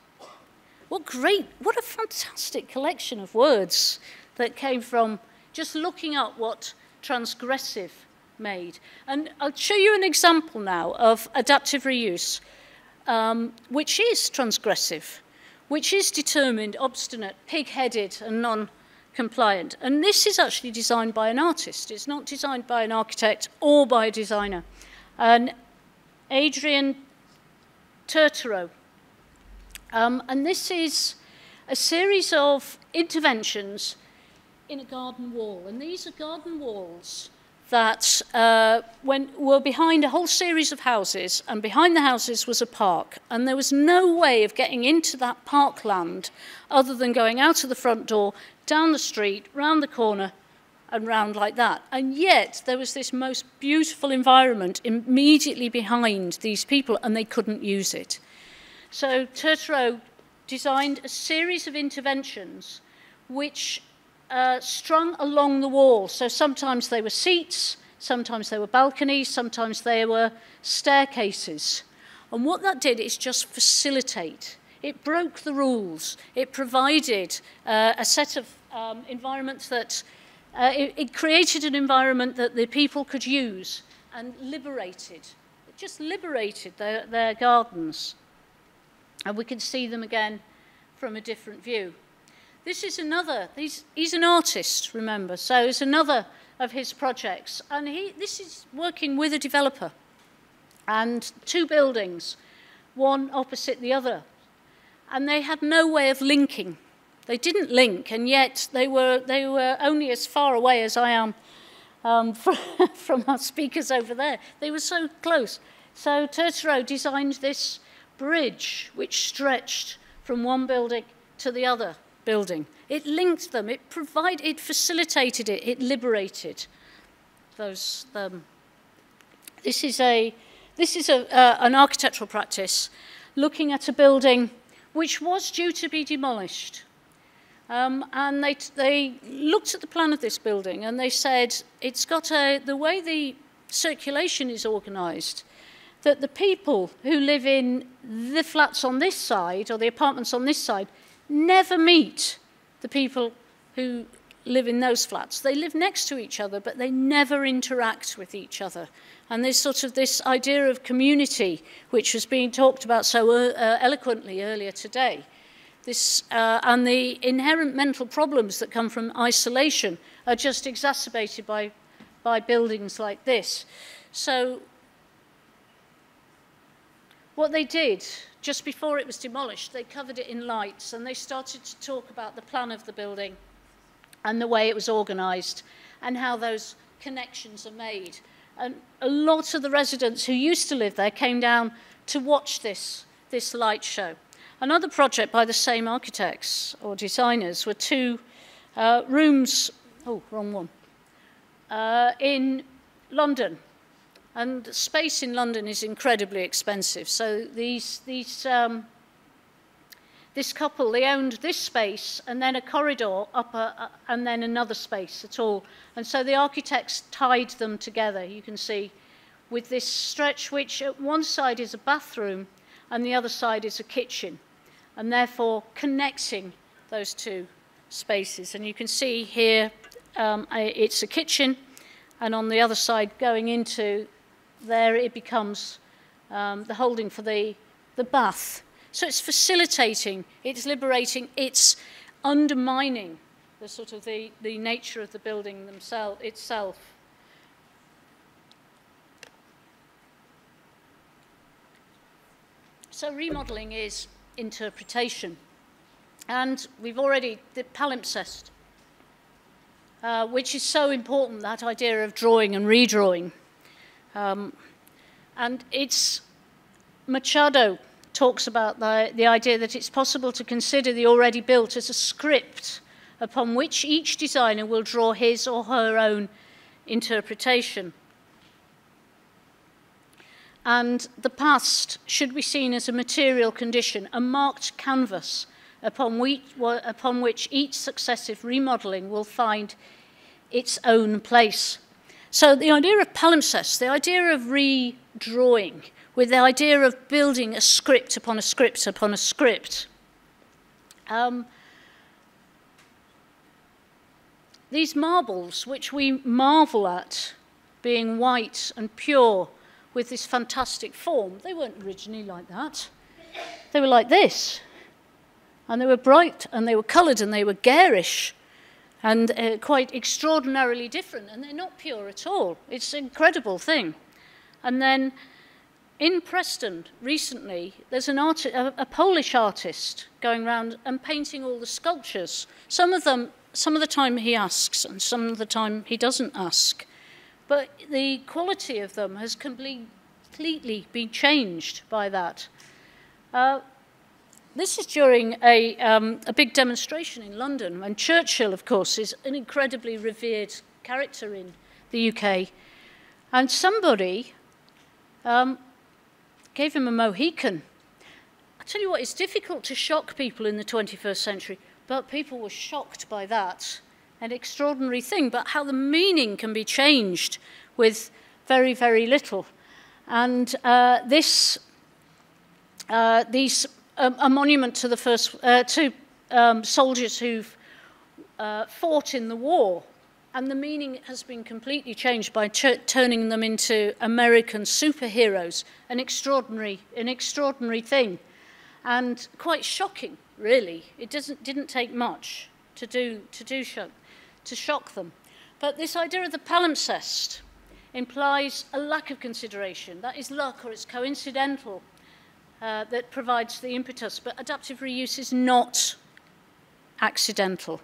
What a fantastic collection of words that came from just looking up what transgressive made. And I'll show you an example now of adaptive reuse, which is transgressive, which is determined, obstinate, pig-headed, and non-compliant. And this is actually designed by an artist. It's not designed by an architect or by a designer. And Adrian Turturro. And this is a series of interventions in a garden wall. And these are garden walls that were behind a whole series of houses, and behind the houses was a park. And there was no way of getting into that parkland other than going out of the front door, down the street, round the corner, and round like that. And yet there was this most beautiful environment immediately behind these people, and they couldn't use it. So Turturro designed a series of interventions which strung along the wall. So sometimes they were seats, sometimes they were balconies, sometimes they were staircases. And what that did is just facilitate. It broke the rules. It provided a set of environments that it created an environment that the people could use and liberated. It just liberated their gardens. And we can see them again from a different view. This is another, he's an artist, remember, so it's another of his projects. And this is working with a developer. And two buildings, one opposite the other. And they had no way of linking. They didn't link, and yet they were only as far away as I am from our speakers over there. They were so close. So Turturro designed this bridge which stretched from one building to the other building. It linked them, it facilitated it, it liberated those. This is an architectural practice looking at a building which was due to be demolished. And they looked at the plan of this building and they said, it's got the way the circulation is organised, that the people who live in the flats on this side, or the apartments on this side, never meet the people who live in those flats. They live next to each other, but they never interact with each other. And there's sort of this idea of community, which was being talked about so eloquently earlier today. And the inherent mental problems that come from isolation are just exacerbated by buildings like this. So what they did, just before it was demolished, they covered it in lights and they started to talk about the plan of the building and the way it was organised and how those connections are made. And a lot of the residents who used to live there came down to watch this light show. Another project by the same architects or designers were two rooms, in London. And space in London is incredibly expensive. So this couple, they owned this space and then a corridor up and then another space at all. And so the architects tied them together, you can see, with this stretch, which at one side is a bathroom and the other side is a kitchen, and therefore connecting those two spaces. And you can see here it's a kitchen, and on the other side going into there it becomes the holding for the bath. So it's facilitating, it's liberating, it's undermining the sort of the nature of the building itself. So remodelling is interpretation. And we've already, the palimpsest, which is so important, that idea of drawing and redrawing. And it's, Machado talks about the idea that it's possible to consider the already built as a script upon which each designer will draw his or her own interpretation. And the past should be seen as a material condition, a marked canvas upon which each successive remodelling will find its own place. So the idea of palimpsest, the idea of redrawing, with the idea of building a script upon a script upon a script. These marbles, which we marvel at being white and pure with this fantastic form, they weren't originally like that. They were like this. And they were bright, and they were coloured, and they were garish, and quite extraordinarily different. And they're not pure at all. It's an incredible thing. And then in Preston recently, there's a Polish artist going around and painting all the sculptures. Some of the time he asks, and some of the time he doesn't ask. But the quality of them has completely been changed by that. This is during a big demonstration in London, and Churchill, of course, is an incredibly revered character in the UK. And somebody gave him a Mohican. I tell you what, it's difficult to shock people in the 21st century, but people were shocked by that. An extraordinary thing, but how the meaning can be changed with very, very little. And a monument to the first soldiers who've fought in the war, and the meaning has been completely changed by turning them into American superheroes. An extraordinary thing, and quite shocking, really. It didn't take much to shock them. But this idea of the palimpsest implies a lack of consideration. That is luck, or it's coincidental. That provides the impetus, but adaptive reuse is not accidental.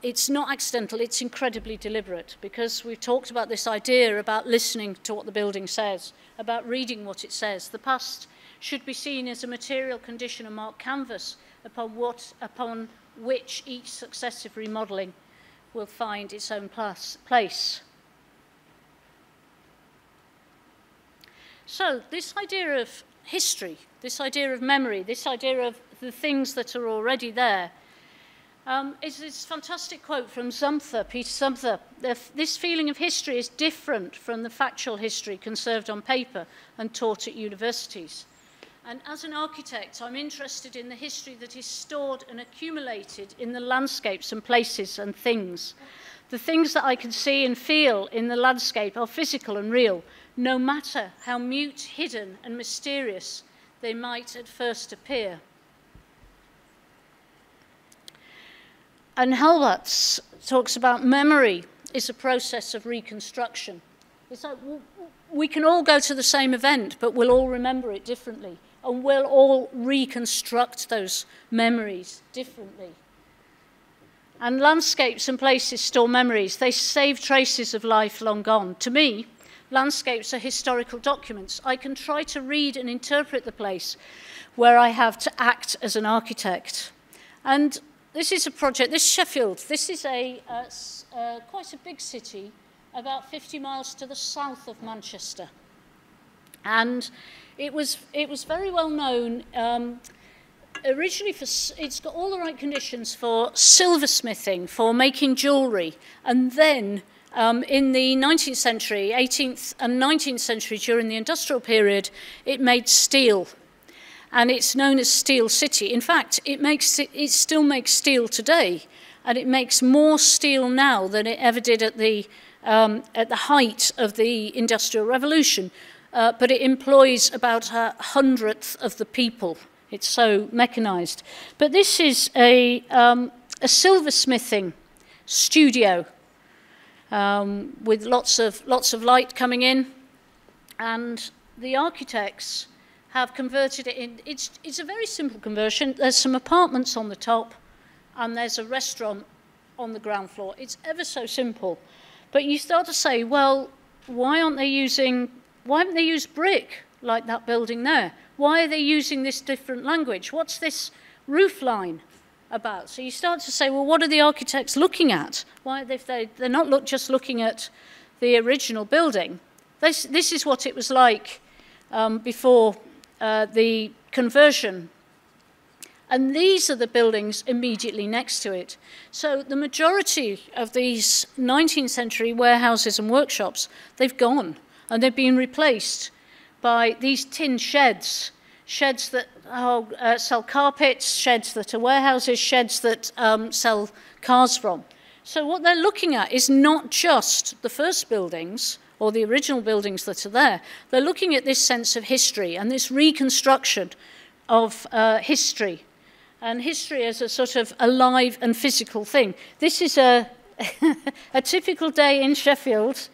It's not accidental, it's incredibly deliberate, because we've talked about this idea about listening to what the building says, about reading what it says. The past should be seen as a material condition, a marked canvas upon which each successive remodelling will find its own place. So this idea of history, this idea of memory, this idea of the things that are already there, is this fantastic quote from Peter Zumthor. This feeling of history is different from the factual history conserved on paper and taught at universities. And as an architect, I'm interested in the history that is stored and accumulated in the landscapes and places and things. The things that I can see and feel in the landscape are physical and real, no matter how mute, hidden, and mysterious they might at first appear. And Helmholtz talks about memory is a process of reconstruction. It's like we can all go to the same event, but we'll all remember it differently, and we'll all reconstruct those memories differently. And landscapes and places store memories. They save traces of life long gone. To me, landscapes are historical documents. I can try to read and interpret the place where I have to act as an architect. And this is a project, this Sheffield, this is quite a big city, about 50 miles to the south of Manchester. And it was very well known, originally it's got all the right conditions for silversmithing, for making jewellery, and then in the 19th century, 18th and 19th century, during the industrial period, it made steel. And it's known as Steel City. In fact, it still makes steel today, and it makes more steel now than it ever did at the height of the Industrial Revolution. But it employs about 1/100th of the people. It's so mechanized. But this is a silversmithing studio with lots of light coming in, and the architects have converted it in. It's a very simple conversion. There's some apartments on the top, and there's a restaurant on the ground floor. It's ever so simple. But you start to say, well, why haven't they used brick like that building there? Why are they using this different language? What's this roof line about? So you start to say, well, what are the architects looking at? Why, if they're not just looking at the original building? This is what it was like before the conversion. And these are the buildings immediately next to it. So the majority of these 19th century warehouses and workshops, they've gone, and they've been replaced by these tin sheds, sheds that sell carpets, sheds that are warehouses, sheds that sell cars from. So what they're looking at is not just the first buildings or the original buildings that are there. They're looking at this sense of history and this reconstruction of history. And history as a sort of alive and physical thing. This is a typical day in Sheffield.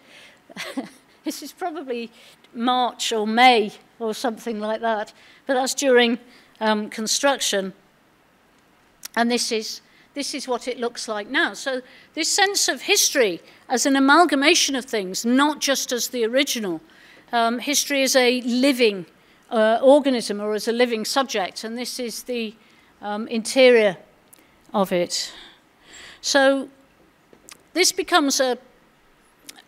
This is probably March or May or something like that. But that's during construction. And this is what it looks like now. So this sense of history as an amalgamation of things, not just as the original. History as a living organism or as a living subject. And this is the interior of it. So this becomes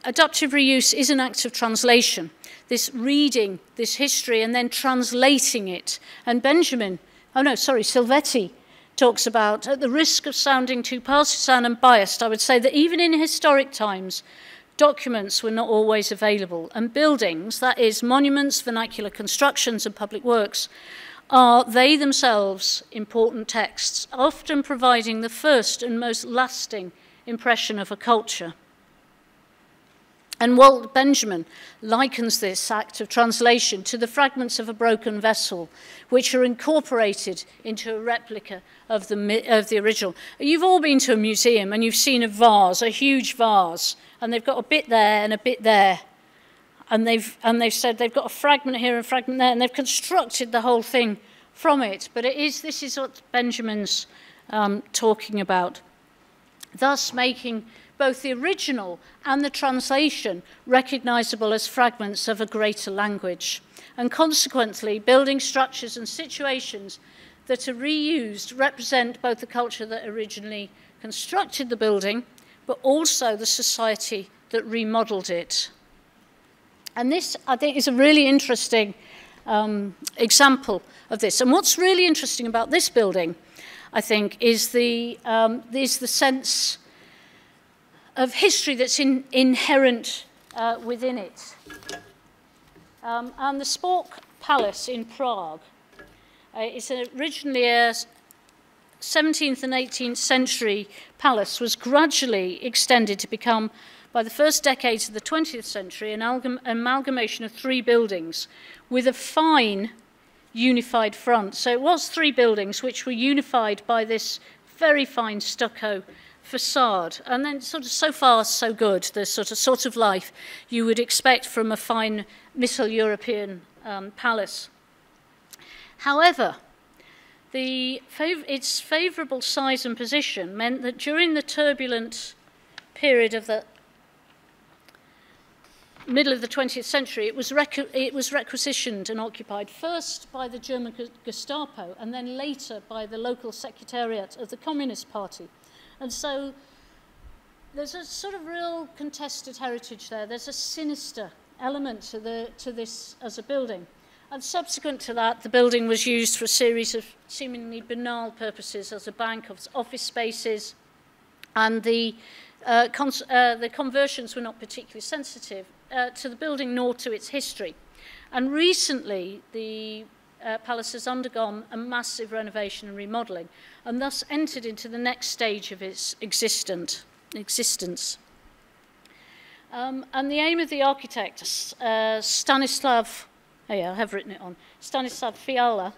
adaptive reuse is an act of translation. This reading, this history, and then translating it. And Silvetti talks about, at the risk of sounding too partisan and biased, I would say that even in historic times, documents were not always available. And buildings, that is monuments, vernacular constructions, and public works, are they themselves important texts, often providing the first and most lasting impression of a culture. And Walt Benjamin likens this act of translation to the fragments of a broken vessel, which are incorporated into a replica of the original. You've all been to a museum and you've seen a vase, a huge vase, and they've got a bit there and a bit there. And they've said they've got a fragment here and a fragment there, and they've constructed the whole thing from it. But this is what Benjamin's talking about. Thus making both the original and the translation recognizable as fragments of a greater language. And consequently, building structures and situations that are reused represent both the culture that originally constructed the building, but also the society that remodeled it. And this, I think, is a really interesting example of this. And what's really interesting about this building, I think, is the sense of history that's inherent within it. And the Spork Palace in Prague is originally a 17th and 18th century palace, was gradually extended to become, by the first decades of the 20th century, an amalgamation of 3 buildings with a fine unified front. So it was 3 buildings which were unified by this very fine stucco facade. And then sort of so far so good, the sort of life you would expect from a fine Middle European palace. However, its favourable size and position meant that during the turbulent period of the middle of the 20th century, it was requisitioned and occupied first by the German Gestapo and then later by the local secretariat of the Communist Party. And so there's a sort of real contested heritage there. There's a sinister element to this as a building. And subsequent to that, the building was used for a series of seemingly banal purposes as a bank of office spaces, and the conversions were not particularly sensitive to the building nor to its history. And recently, the palace has undergone a massive renovation and remodelling, and thus entered into the next stage of its existence. And the aim of the architect, Stanislav Fiala,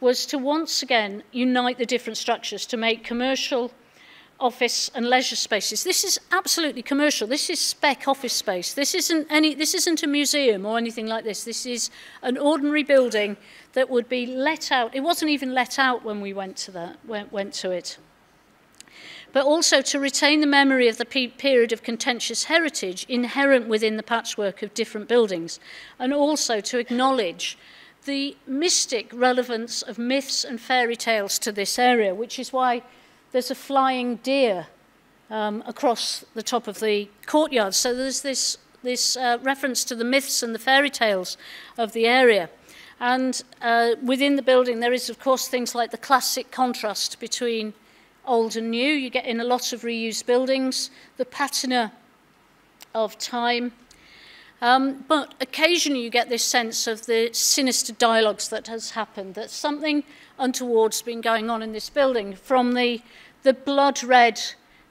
was to once again unite the different structures to make commercial office and leisure spaces. This is absolutely commercial. This is spec office space. This isn't a museum or anything like this. This is an ordinary building that would be let out. It wasn't even let out when we went to it. But also to retain the memory of the period of contentious heritage inherent within the patchwork of different buildings, and also to acknowledge the mystic relevance of myths and fairy tales to this area, which is why there's a flying deer across the top of the courtyard. So there's this reference to the myths and the fairy tales of the area. And within the building, there is, of course, things like the classic contrast between old and new. You get in a lot of reused buildings, the patina of time. But occasionally you get this sense of the sinister dialogues that has happened, that something untoward's been going on in this building, from the blood red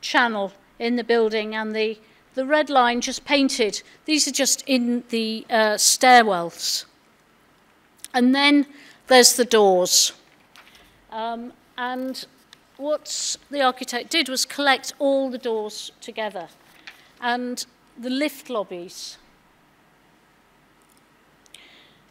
channel in the building and the red line just painted. These are just in the stairwells. And then there's the doors. And what the architect did was collect all the doors together. And the lift lobbies.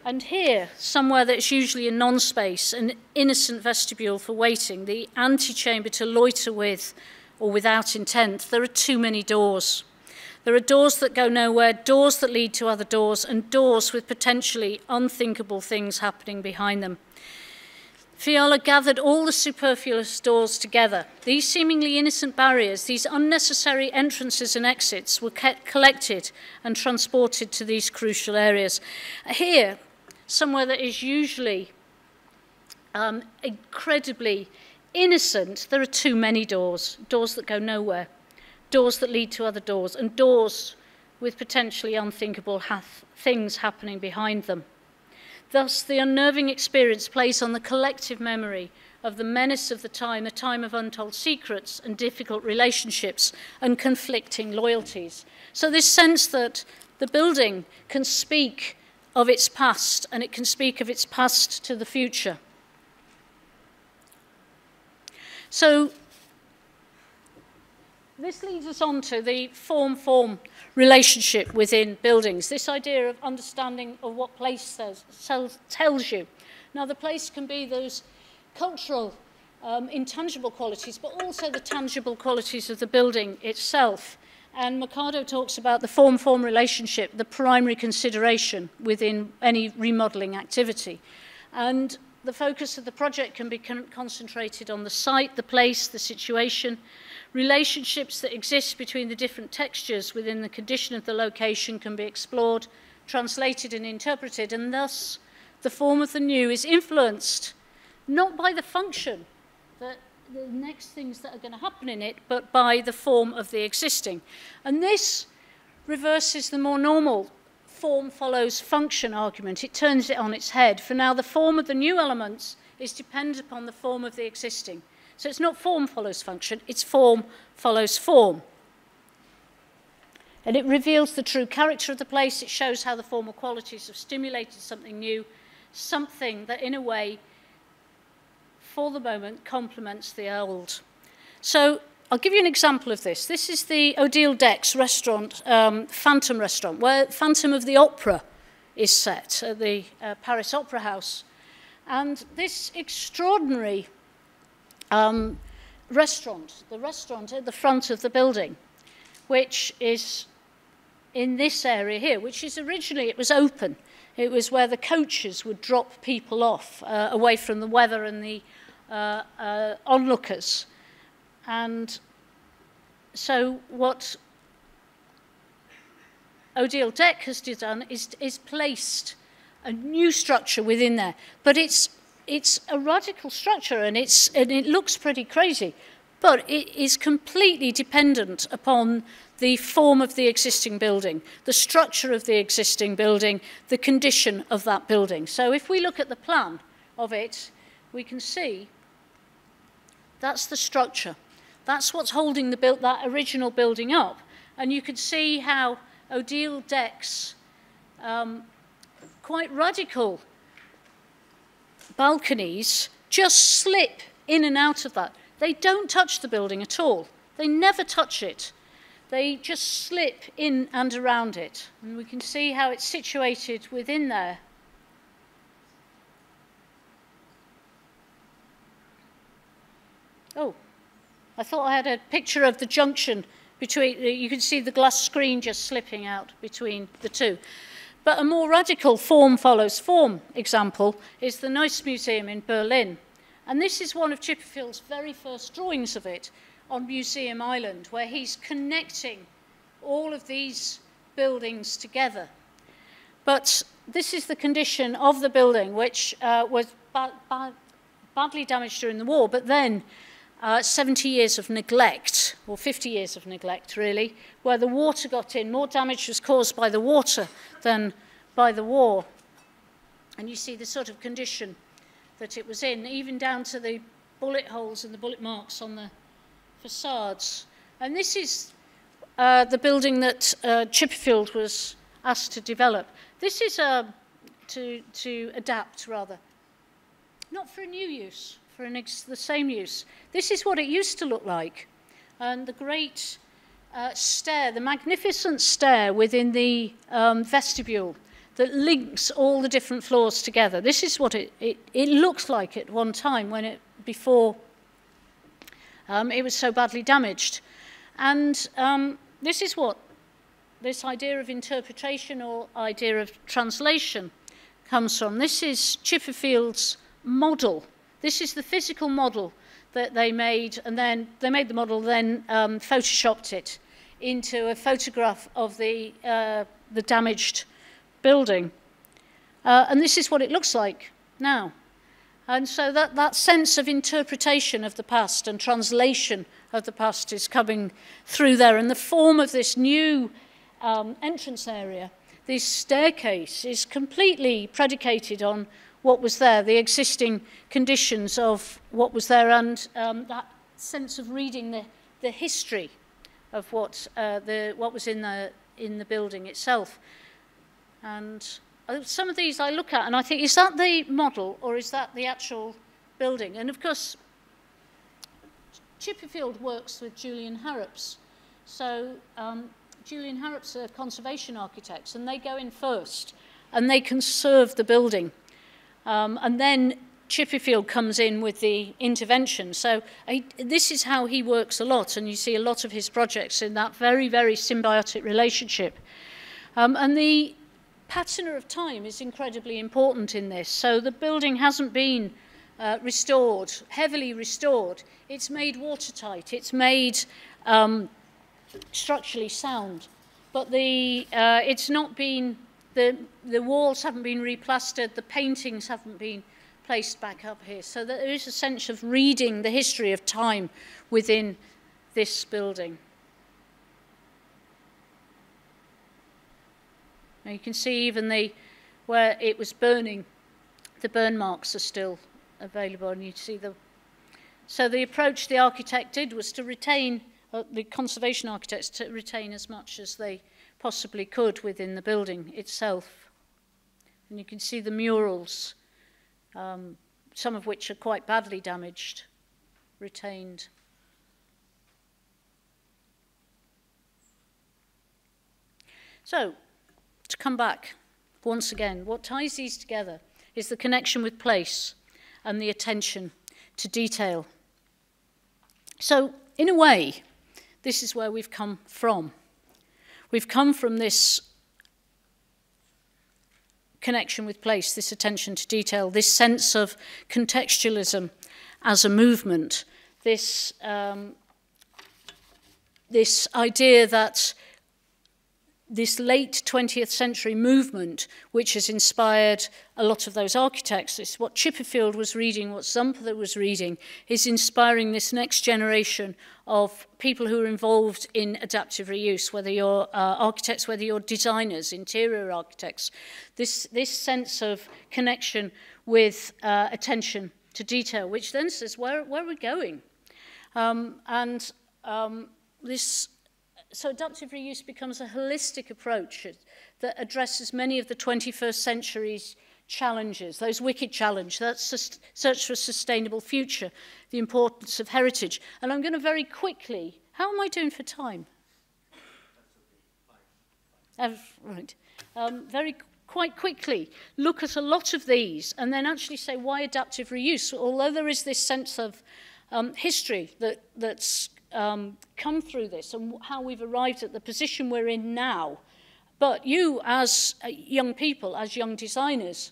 And here, somewhere that's usually a non-space, an innocent vestibule for waiting, the antechamber to loiter with or without intent, there are too many doors. There are doors that go nowhere, doors that lead to other doors, and doors with potentially unthinkable things happening behind them. Fiala gathered all the superfluous doors together. These seemingly innocent barriers, these unnecessary entrances and exits were collected and transported to these crucial areas. Here, somewhere that is usually incredibly innocent, there are too many doors, doors that go nowhere, doors that lead to other doors, and doors with potentially unthinkable things happening behind them. Thus, the unnerving experience plays on the collective memory of the menace of the time, a time of untold secrets and difficult relationships and conflicting loyalties. So this sense that the building can speak of its past, and it can speak of its past to the future. So this leads us on to the form-form relationship within buildings, this idea of understanding of what place tells you. Now, the place can be those cultural, intangible qualities, but also the tangible qualities of the building itself. And Mercado talks about the form-form relationship, the primary consideration within any remodeling activity. And the focus of the project can be concentrated on the site, the place, the situation, relationships that exist between the different textures within the condition of the location can be explored, translated and interpreted, and thus the form of the new is influenced not by the function, the next things that are going to happen in it, but by the form of the existing. And this reverses the more normal form follows function argument. It turns it on its head. For now, the form of the new elements is dependent upon the form of the existing. So it's not form follows function, it's form follows form. And it reveals the true character of the place. It shows how the formal qualities have stimulated something new, something that in a way, for the moment, complements the old. So I'll give you an example of this. This is the Odile Dec's restaurant, Phantom Restaurant, where Phantom of the Opera is set at the Paris Opera House. And this extraordinary restaurant, the restaurant at the front of the building, which is in this area here, which is originally, it was open. It was where the coaches would drop people off away from the weather and the onlookers. And so what Odile Dec has done is placed a new structure within there. But it's a radical structure, and it looks pretty crazy. But it is completely dependent upon the form of the existing building, the structure of the existing building, the condition of that building. So if we look at the plan of it, we can see that's the structure. That's what's holding that original building up. And you can see how Odile Dec's quite radical balconies just slip in and out of that. They don't touch the building at all. they never touch it. They just slip in and around it. And we can see how it's situated within there. Oh, I thought I had a picture of the junction between, you can see the glass screen just slipping out between the two. But a more radical form follows form example is the Neuss Museum in Berlin. And this is one of Chipperfield's very first drawings of it on Museum Island, where he's connecting all of these buildings together. But this is the condition of the building, which was badly damaged during the war, but then 70 years of neglect, or 50 years of neglect, really, where the water got in. More damage was caused by the water than by the war. And you see the sort of condition that it was in, even down to the bullet holes and the bullet marks on the facades. And this is the building that Chipperfield was asked to develop. This is to adapt, rather. Not for a new use, for the same use. This is what it used to look like. And the great stair, the magnificent stair within the vestibule that links all the different floors together. This is what it looks like at one time when before it was so badly damaged. And this is what this idea of interpretation or idea of translation comes from. This is Chipperfield's model. This is the physical model that they made, and then they made the model, then photoshopped it into a photograph of the damaged building. And this is what it looks like now. And so that sense of interpretation of the past and translation of the past is coming through there. And the form of this new entrance area, this staircase, is completely predicated on what was there, the existing conditions of what was there, and that sense of reading the history of what was in the building itself. And some of these I look at and I think, is that the model or is that the actual building? And of course, Chipperfield works with Julian Harrops. So Julian Harrops are conservation architects, and they go in first and they conserve the building. And then Chipperfield comes in with the intervention. So this is how he works a lot, and you see a lot of his projects in that very, very symbiotic relationship. And the pattern of time is incredibly important in this. So the building hasn't been restored, heavily restored. It's made watertight. It's made structurally sound. But it's not been, the walls haven't been replastered, the paintings haven't been placed back up here. So there is a sense of reading the history of time within this building. Now you can see even where it was burning, the burn marks are still available, and you see so the approach the architect did was to retain, the conservation architects, to retain as much as they possibly could within the building itself. And you can see the murals, some of which are quite badly damaged, retained. So, to come back once again, what ties these together is the connection with place and the attention to detail. So, in a way, this is where we've come from. We've come from this connection with place, this attention to detail, this sense of contextualism as a movement, this idea that this late 20th century movement, which has inspired a lot of those architects, it's what Chipperfield was reading, what Zumper was reading, is inspiring this next generation of people who are involved in adaptive reuse, whether you're architects, whether you're designers, interior architects. This sense of connection with attention to detail, which then says, where are we going? So adaptive reuse becomes a holistic approach that addresses many of the 21st century's challenges, those wicked challenges, that search for a sustainable future, the importance of heritage. And I'm going to very quickly How am I doing for time? Right. Quite quickly, look at a lot of these and then actually say why adaptive reuse. Although there is this sense of history that's come through this and how we've arrived at the position we're in now, but you as young people, as young designers,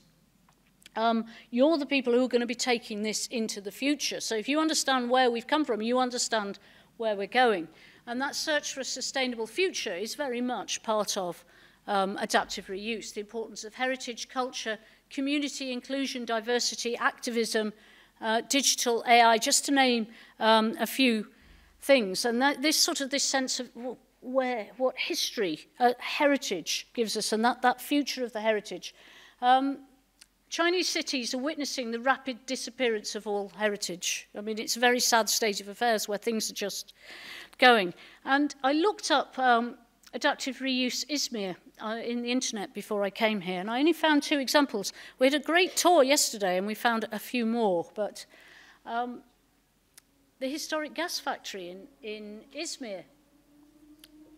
you're the people who are going to be taking this into the future. So if you understand where we've come from, you understand where we're going. And that search for a sustainable future is very much part of adaptive reuse, the importance of heritage, culture, community, inclusion, diversity, activism, digital AI, just to name a few things. And this sense of what history, heritage gives us, and that future of the heritage. Chinese cities are witnessing the rapid disappearance of all heritage. I mean, it's a very sad state of affairs where things are just going. And I looked up adaptive reuse Izmir in the internet before I came here, and I only found 2 examples. We had a great tour yesterday, and we found a few more, but the historic gas factory in Izmir,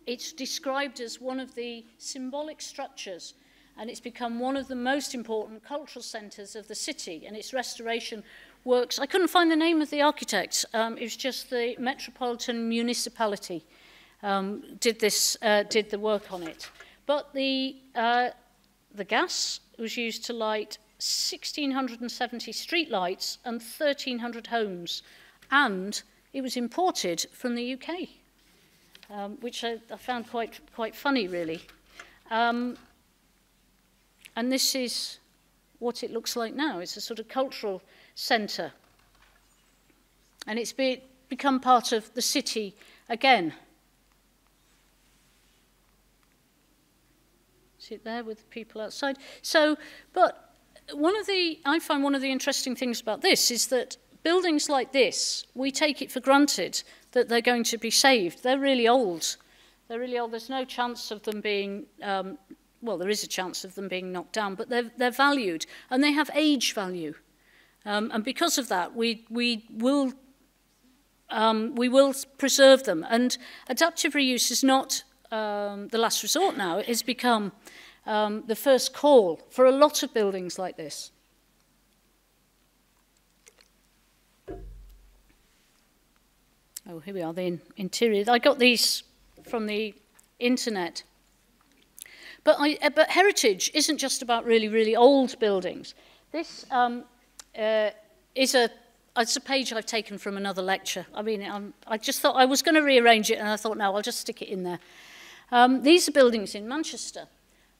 it's described as one of the symbolic structures, and it's become one of the most important cultural centres of the city, and its restoration works. I couldn't find the name of the architect. It was just the Metropolitan Municipality did the work on it. But the gas was used to light 1,670 street lights and 1,300 homes, and it was imported from the UK, which I found quite funny, really. And this is what it looks like now. It's a sort of cultural centre. And it's become part of the city again. See it there with the people outside. So, but I find one of the interesting things about this is that buildings like this, we take it for granted that they're going to be saved. They're really old. They're really old. There's no chance of them being... well, there is a chance of them being knocked down, but they're valued, and they have age value. And because of that, we will preserve them. And adaptive reuse is not the last resort now. It has become the first call for a lot of buildings like this. Oh, here we are, the interior. I got these from the internet. But heritage isn't just about really, really old buildings. This is a page I've taken from another lecture. I mean, I just thought I was going to rearrange it, and I thought, no, I'll just stick it in there. These are buildings in Manchester.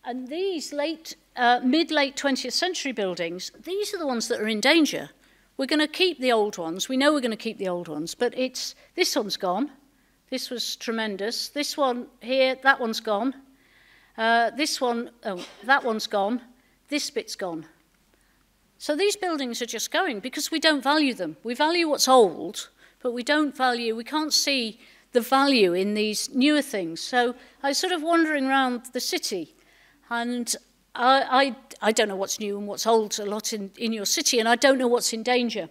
And these mid-late 20th century buildings, these are the ones that are in danger. We're going to keep the old ones. We know we're going to keep the old ones, but this one's gone. This was tremendous. This one here, that one's gone. This one, that one's gone, this bit's gone. So these buildings are just going because we don't value them. We value what's old, but we can't see the value in these newer things. So I was sort of wandering around the city, and I don't know what's new and what's old a lot in your city, and I don't know what's in danger.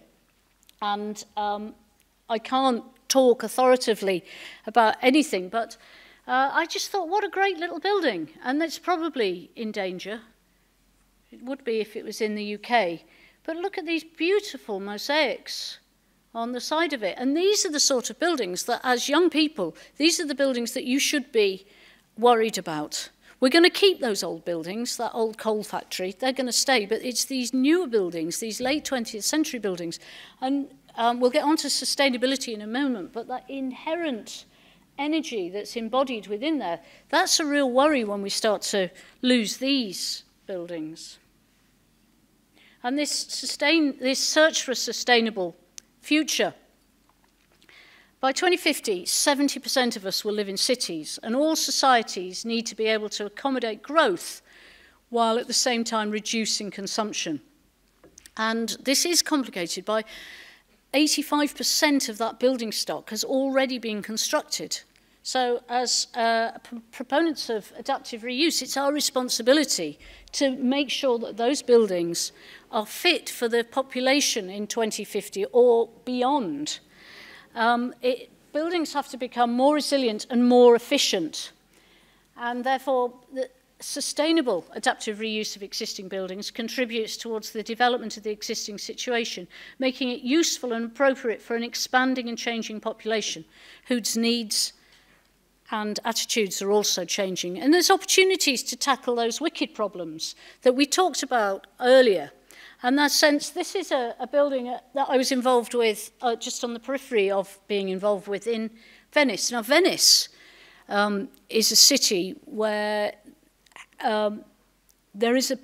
And I can't talk authoritatively about anything, but I just thought, what a great little building, and it's probably in danger. It would be if it was in the UK. But look at these beautiful mosaics on the side of it. And these are the sort of buildings that, as young people, these are the buildings that you should be worried about. We're going to keep those old buildings, that old coal factory, they're going to stay, but it's these newer buildings, these late 20th century buildings. And we'll get on to sustainability in a moment, but that inherent energy that's embodied within there, that's a real worry when we start to lose these buildings. And this search for a sustainable future. By 2050, 70% of us will live in cities, and all societies need to be able to accommodate growth while at the same time reducing consumption. And this is complicated by 85% of that building stock has already been constructed. So as proponents of adaptive reuse, it's our responsibility to make sure that those buildings are fit for the population in 2050 or beyond. buildings have to become more resilient and more efficient. And therefore, the sustainable adaptive reuse of existing buildings contributes towards the development of the existing situation, making it useful and appropriate for an expanding and changing population whose needs and attitudes are also changing. And there's opportunities to tackle those wicked problems that we talked about earlier. And that sense, this is a building that I was involved with, just on the periphery of being involved with in Venice. Now, Venice is a city where there is the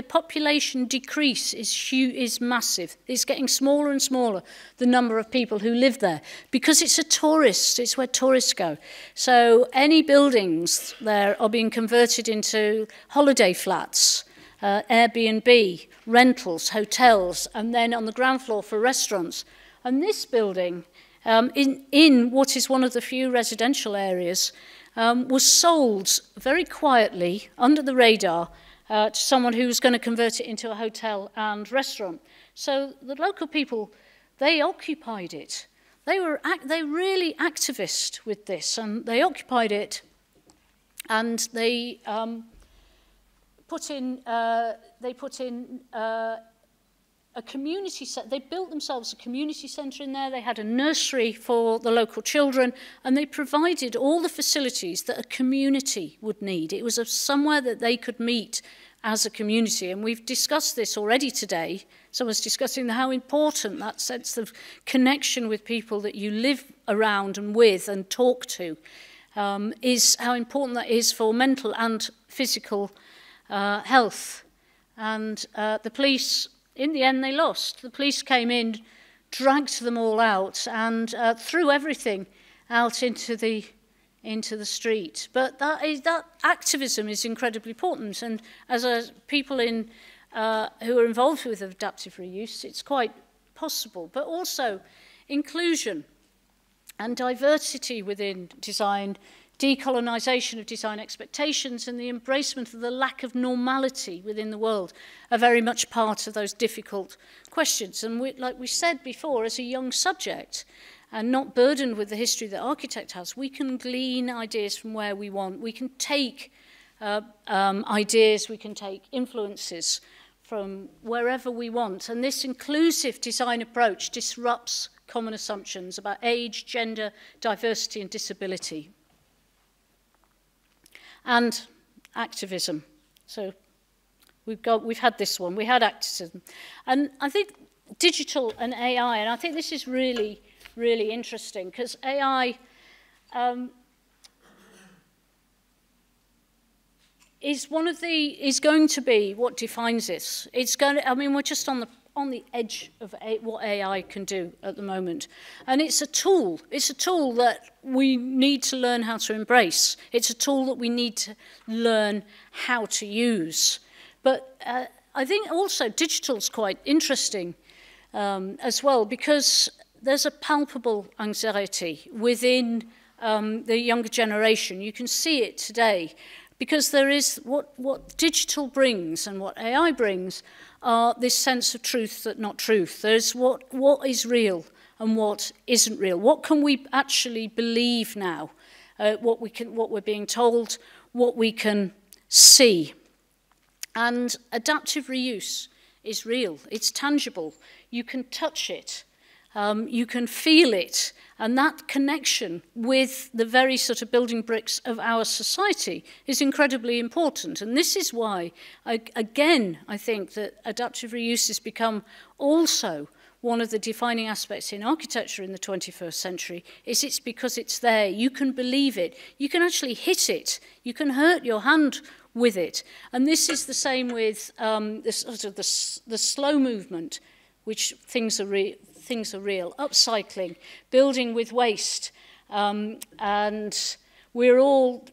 population decrease is massive. It's getting smaller and smaller, the number of people who live there, because it's where tourists go. So any buildings there are being converted into holiday flats, Airbnb, rentals, hotels, and then on the ground floor for restaurants. And this building, in what is one of the few residential areas, was sold very quietly under the radar to someone who was going to convert it into a hotel and restaurant. So the local people, they occupied it. They were really activist with this, and they occupied it, and they put in a community centre. They built themselves a community centre in there. They had a nursery for the local children, and they provided all the facilities that a community would need. It was somewhere that they could meet as a community, and we've discussed this already today. Someone's discussing how important that sense of connection with people that you live around and with and talk to is, how important that is for mental and physical health. And the police, in the end, they lost. The police came in, dragged them all out, and threw everything out into the street. But that activism is incredibly important. And as people who are involved with adaptive reuse, it's quite possible. But also inclusion and diversity within design, decolonisation of design expectations, and the embracement of the lack of normality within the world are very much part of those difficult questions. And like we said before, as a young subject, and not burdened with the history that architect has, we can glean ideas from where we want. We can take ideas, we can take influences from wherever we want. And this inclusive design approach disrupts common assumptions about age, gender, diversity, and disability. And activism. So we've had this one. We had activism. And I think digital and AI, and I think this is really, really interesting, because AI is going to be what defines this. It's going to, I mean, we're just on the edge of what AI can do at the moment. And it's a tool. It's a tool that we need to learn how to embrace. It's a tool that we need to learn how to use. But I think also digital's quite interesting as well, because there's a palpable anxiety within the younger generation. You can see it today, because there is what digital brings and what AI brings are this sense of truth that not truth. There's what is real and what isn't real. What can we actually believe now? What we're being told, what we can see. And adaptive reuse is real. It's tangible. You can touch it. You can feel it. And that connection with the very sort of building bricks of our society is incredibly important. And this is why, again, I think that adaptive reuse has become also one of the defining aspects in architecture in the 21st century. It's because it's there. You can believe it. You can actually hit it. You can hurt your hand with it. And this is the same with the slow movement, which things are real, upcycling, building with waste, and we're all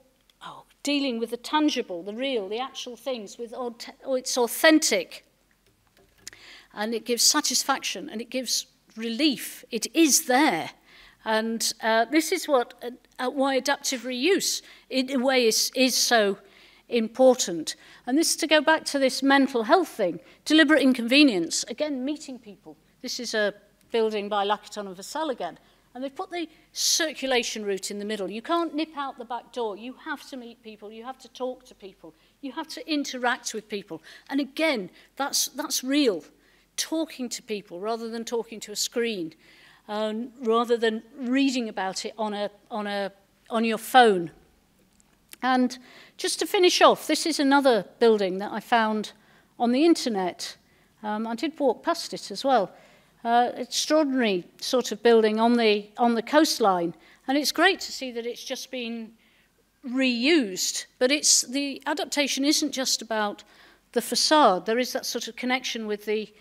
dealing with the tangible, the real, the actual things. It's authentic, and it gives satisfaction, and it gives relief. It is there, and this is why adaptive reuse, in a way, is so important. And this, to go back to this mental health thing, deliberate inconvenience, again, meeting people. This is a building by Lacaton and Vassal again. And they've put the circulation route in the middle. You can't nip out the back door. You have to meet people. You have to talk to people. You have to interact with people. And again, that's real. Talking to people rather than talking to a screen, rather than reading about it on your phone. And just to finish off, this is another building that I found on the internet. I did walk past it as well. Extraordinary sort of building on the coastline, and it's great to see that it's just been reused. But the adaptation isn't just about the facade. There is that sort of connection with the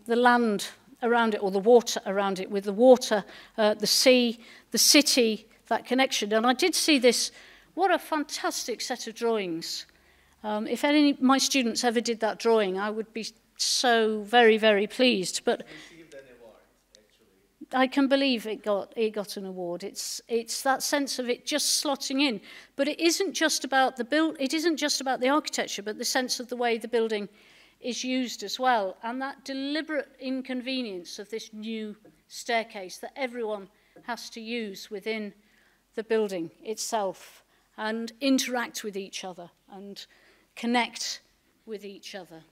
land around it, or the water around it, with the water, the sea, the city, that connection. And I did see this. What a fantastic set of drawings! If any of my students ever did that drawing, I would be so very, very pleased. But I can believe it got an award. It's that sense of it just slotting in. But it isn't just about it isn't just about the architecture, but the sense of the way the building is used as well, and that deliberate inconvenience of this new staircase that everyone has to use within the building itself and interact with each other and connect with each other.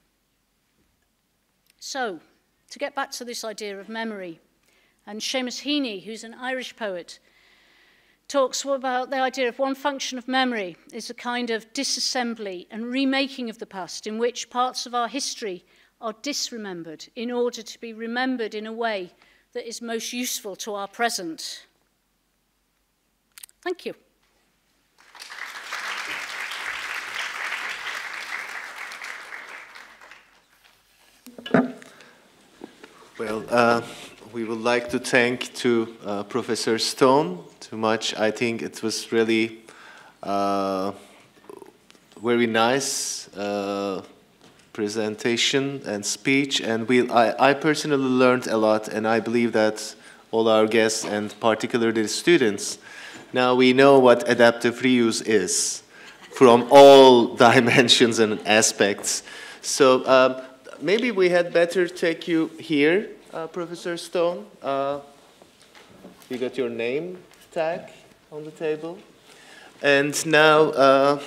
So, to get back to this idea of memory, and Seamus Heaney, who's an Irish poet, talks about the idea of one function of memory is a kind of disassembly and remaking of the past in which parts of our history are disremembered in order to be remembered in a way that is most useful to our present. Thank you. Well, we would like to thank Professor Stone too much. I think it was really very nice presentation and speech, and I personally learned a lot, and I believe that all our guests and particularly the students, now we know what adaptive reuse is from all dimensions and aspects. So maybe we had better take you here, Professor Stone. You got your name tag on the table. And now,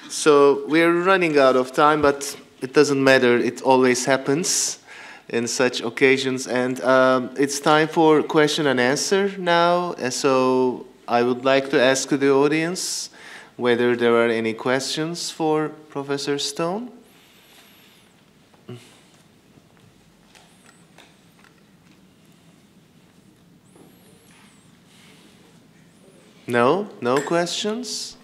so we're running out of time, but it doesn't matter. It always happens in such occasions. And it's time for question and answer now. So I would like to ask the audience whether there are any questions for Professor Stone. No? No questions?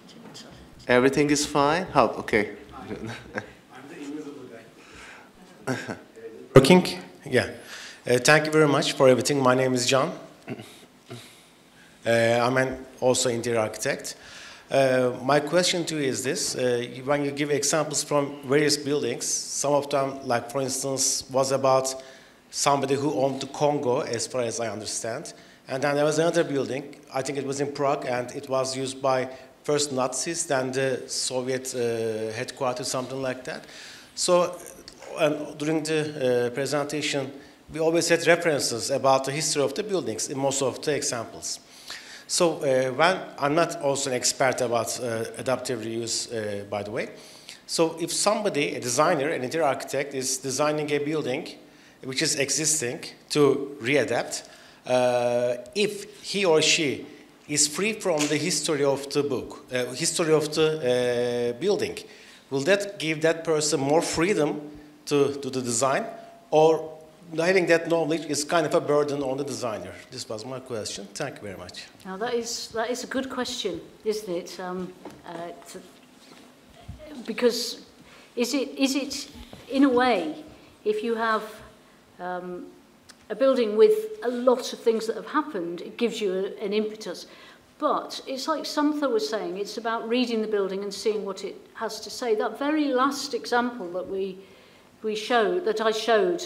Everything is fine? How? Okay. I'm the invisible guy. Working? Yeah. Thank you very much for everything. My name is John. I'm also interior architect. My question to you is this. When you give examples from various buildings, some of them, like for instance, was about somebody who owned the Congo, as far as I understand. And then there was another building, I think it was in Prague, and it was used by first Nazis, then the Soviet headquarters, something like that. So during the presentation, we always had references about the history of the buildings in most of the examples. So when I'm not also an expert about adaptive reuse, by the way. So if somebody, a designer, an interior architect, is designing a building which is existing to readapt, if he or she is free from the history of the book, history of the building, will that give that person more freedom to the design, or having that knowledge is kind of a burden on the designer? This was my question. Thank you very much. Now that is a good question, isn't it? Because is it in a way, if you have a building with a lot of things that have happened, it gives you an impetus. But it's like Samantha was saying, it's about reading the building and seeing what it has to say. That very last example that I showed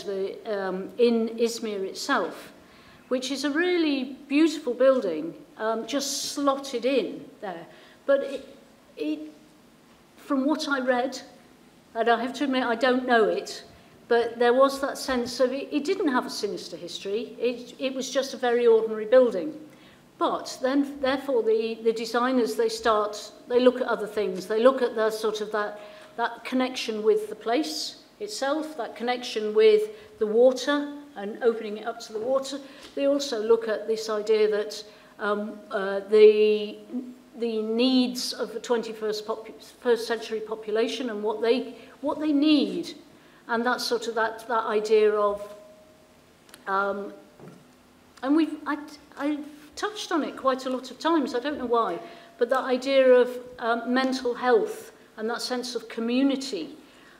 in Izmir itself, which is a really beautiful building, just slotted in there. But it, from what I read, and I have to admit I don't know it, But there was that sense of it didn't have a sinister history. It was just a very ordinary building. But then, therefore, the designers, they look at other things. They look at the sort of that connection with the place itself, that connection with the water and opening it up to the water. They also look at this idea that the needs of the 21st century population and what they need. And that's sort of that idea of, and I've touched on it quite a lot of times, I don't know why, but that idea of mental health and that sense of community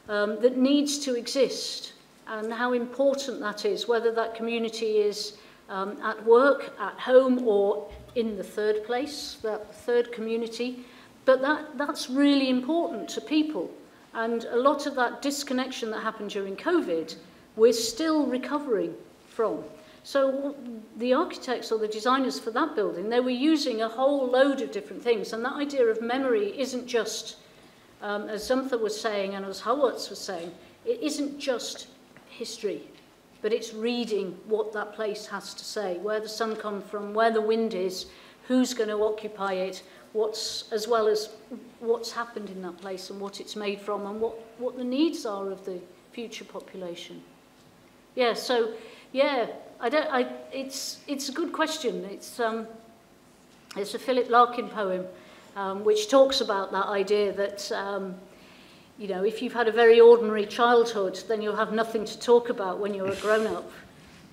that needs to exist, and how important that is, whether that community is at work, at home, or in the third place, that third community. But that's really important to people. And a lot of that disconnection that happened during COVID, we're still recovering from. So the architects or the designers for that building, they were using a whole load of different things. And that idea of memory isn't just, as Zumtha was saying and as Howatz was saying, it isn't just history, but it's reading what that place has to say, where the sun comes from, where the wind is, who's going to occupy it, as well as what's happened in that place and what it's made from and what the needs are of the future population. Yeah, so, yeah, it's a good question. It's a Philip Larkin poem which talks about that idea that, you know, if you've had a very ordinary childhood, then you'll have nothing to talk about when you're a grown-up.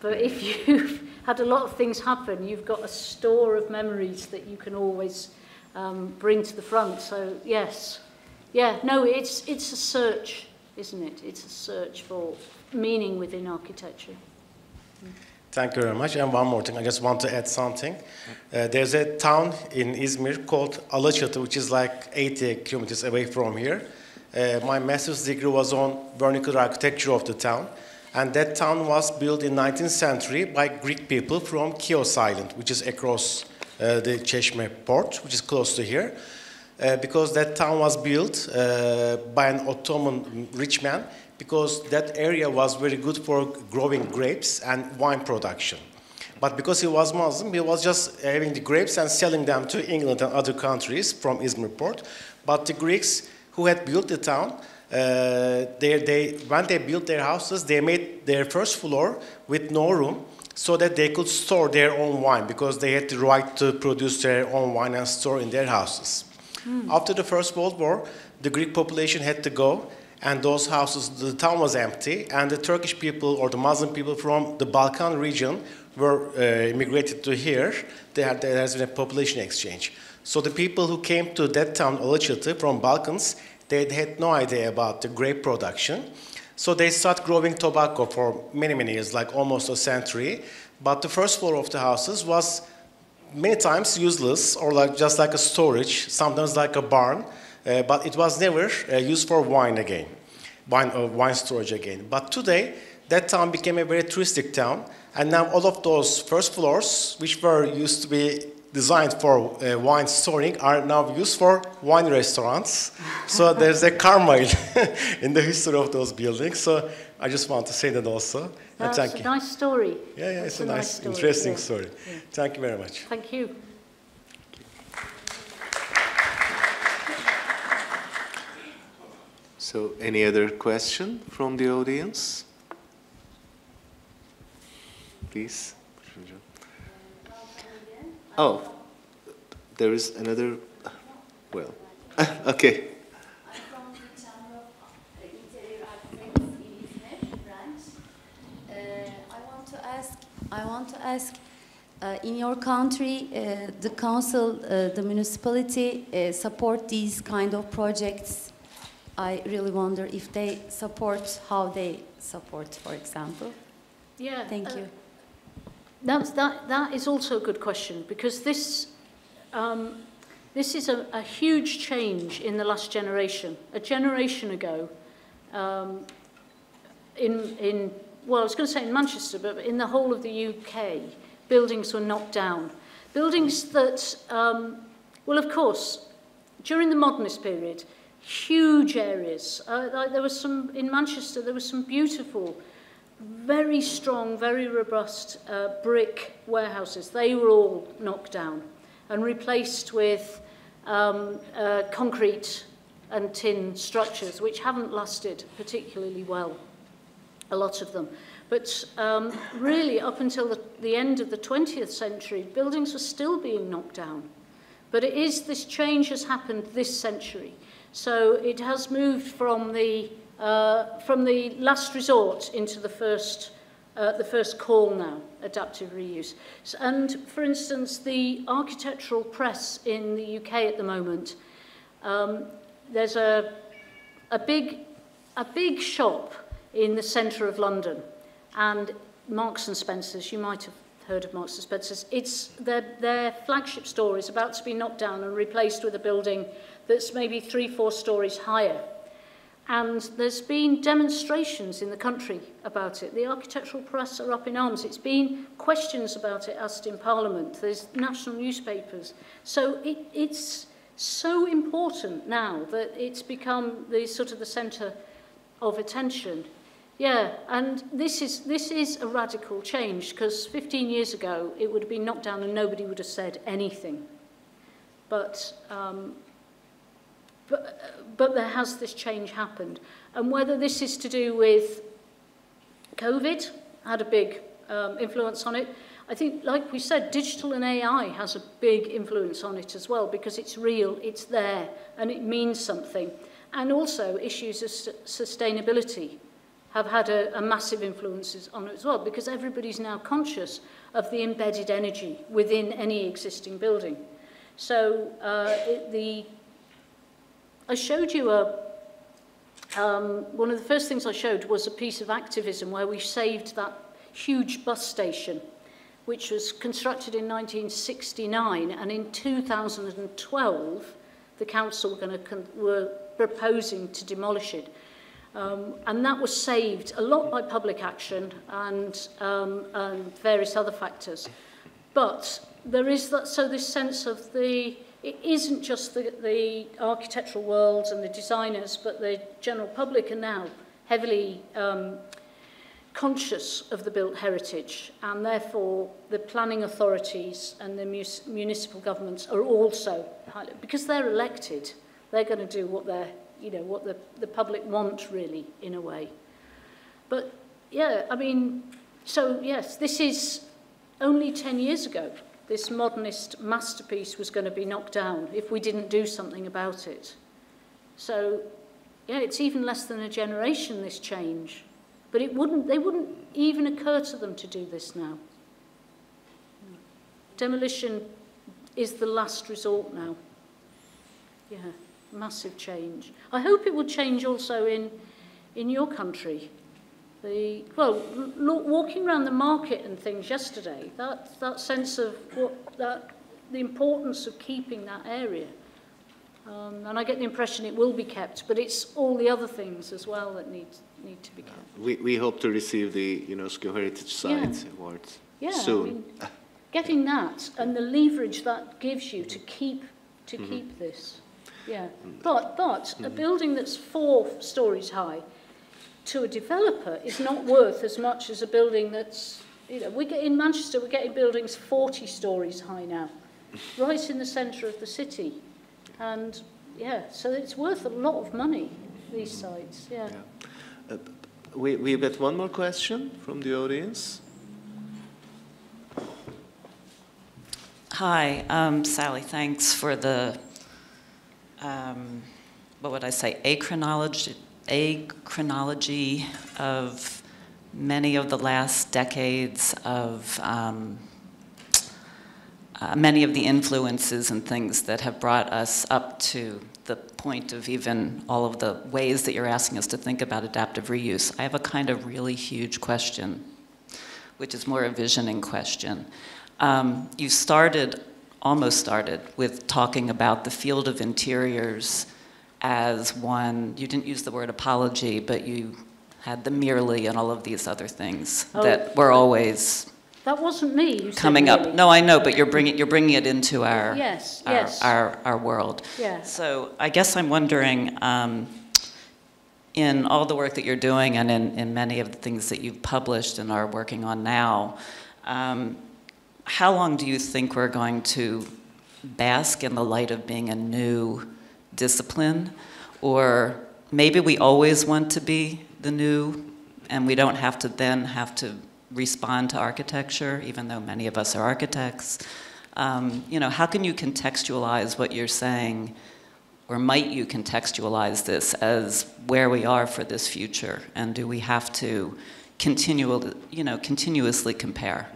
But if you've had a lot of things happen, you've got a store of memories that you can always bring to the front. So yes, yeah, no, it's a search, isn't it? It's a search for meaning within architecture. Thank you very much. And one more thing, I just want to add something. There's a town in Izmir called Alaçatı, which is like 80 kilometers away from here. My master's degree was on vernacular architecture of the town. And that town was built in 19th century by Greek people from Chios Island, which is across the Çeşme port, which is close to here. Because that town was built by an Ottoman rich man, because that area was very good for growing grapes and wine production. But because he was Muslim, he was just having the grapes and selling them to England and other countries from Izmir port. But the Greeks who had built the town, when they built their houses, they made their first floor with no room so that they could store their own wine, because they had the right to produce their own wine and store in their houses. After the First World War, the Greek population had to go, and those houses, the town was empty, and the Turkish people or the Muslim people from the Balkan region were immigrated to here. There has been a population exchange. So the people who came to that town, Alaçatı, from Balkans, they had no idea about the grape production. So they started growing tobacco for many, many years, like almost a century. But the first floor of the houses was many times useless, or just like a storage, sometimes like a barn. But it was never used for wine again, wine storage again. But today, that town became a very touristic town. And now all of those first floors, which were used to be designed for wine storing, are now used for wine restaurants. So there's a karma in the history of those buildings. So I just want to say that also. That's thank you. A nice story. Yeah, it's a nice, story. interesting Yeah. story. Yeah. Thank you very much. Thank you. So, any other question from the audience? Please. Oh, there is another. Well, okay. I'm from the Chamber of Interior Architects in Izmir branch. I want to ask, in your country, the council, the municipality support these kind of projects. I really wonder if they support, how they support, for example. Yeah. Thank you. That is also a good question, because this is a huge change in the last generation. A generation ago, well, I was going to say in Manchester, but in the whole of the UK, buildings were knocked down. Buildings that, well, of course, during the modernist period, huge areas. Like there was some, in Manchester, there was some beautiful, very strong, very robust brick warehouses. They were all knocked down and replaced with concrete and tin structures, which haven't lasted particularly well, a lot of them. But really, up until the end of the 20th century, buildings were still being knocked down. But this change has happened this century. So it has moved from the last resort into the first call now, adaptive reuse. And for instance, the architectural press in the UK at the moment, there's a big shop in the centre of London, and Marks and Spencer's, you might have heard of Marks and Spencer's, it's their flagship store is about to be knocked down and replaced with a building that's maybe 3-4 stories higher. And there's been demonstrations in the country about it. The architectural press are up in arms. It's been questions about it asked in Parliament. There's national newspapers. So it's so important now that it's become the sort of the centre of attention. Yeah, and this is a radical change, because 15 years ago it would have been knocked down and nobody would have said anything. But there has this change happened. And whether this is to do with COVID, had a big influence on it. I think, like we said, digital and AI has a big influence on it as well, because it's real, it's there, and it means something. And also issues of sustainability have had a massive influence on it as well, because everybody's now conscious of the embedded energy within any existing building. So I showed you one of the first things I showed was a piece of activism where we saved that huge bus station, which was constructed in 1969, and in 2012 the council were proposing to demolish it. And that was saved a lot by public action and various other factors. But there is this sense of it isn't just the architectural world and the designers, but the general public are now heavily conscious of the built heritage, and therefore the planning authorities and the municipal governments are also, because they're elected, they're going to do what the public want, really, in a way. But yeah, I mean, so yes, this is only 10 years ago. This modernist masterpiece was going to be knocked down if we didn't do something about it. So yeah, it's even less than a generation, this change. But they wouldn't even occur to them to do this now. Demolition is the last resort now. Yeah, massive change. I hope it will change also in your country. Walking around the market and things yesterday, that sense of the importance of keeping that area. And I get the impression it will be kept, but it's all the other things as well that need to be kept. We hope to receive the UNESCO Heritage Site Award soon. I mean, getting that and the leverage that gives you to keep this. Yeah. But a building that's 4 stories high to a developer is not worth as much as a building that's, in Manchester we're getting buildings 40 stories high now, right in the centre of the city. And yeah, so it's worth a lot of money, these sites, yeah. We've got one more question from the audience. Hi, Sally, thanks for the, what would I say, a chronology of many of the last decades of many of the influences and things that have brought us up to the point of even all of the ways that you're asking us to think about adaptive reuse. I have a kind of really huge question, which is more a visioning question. You almost started with talking about the field of interiors as one, you didn't use the word apology, but you had the merely and all of these other things that were always That wasn't me who said coming up. really. No, I know, but you're bringing it into our Yes, our, yes. our world. Yeah. So I guess I'm wondering, in all the work that you're doing and in many of the things that you've published and are working on now, how long do you think we're going to bask in the light of being a new discipline? Or maybe we always want to be the new and we don't have to respond to architecture, even though many of us are architects. How can you contextualize what you're saying, or might you contextualize this as where we are for this future? And do we have to continuously compare?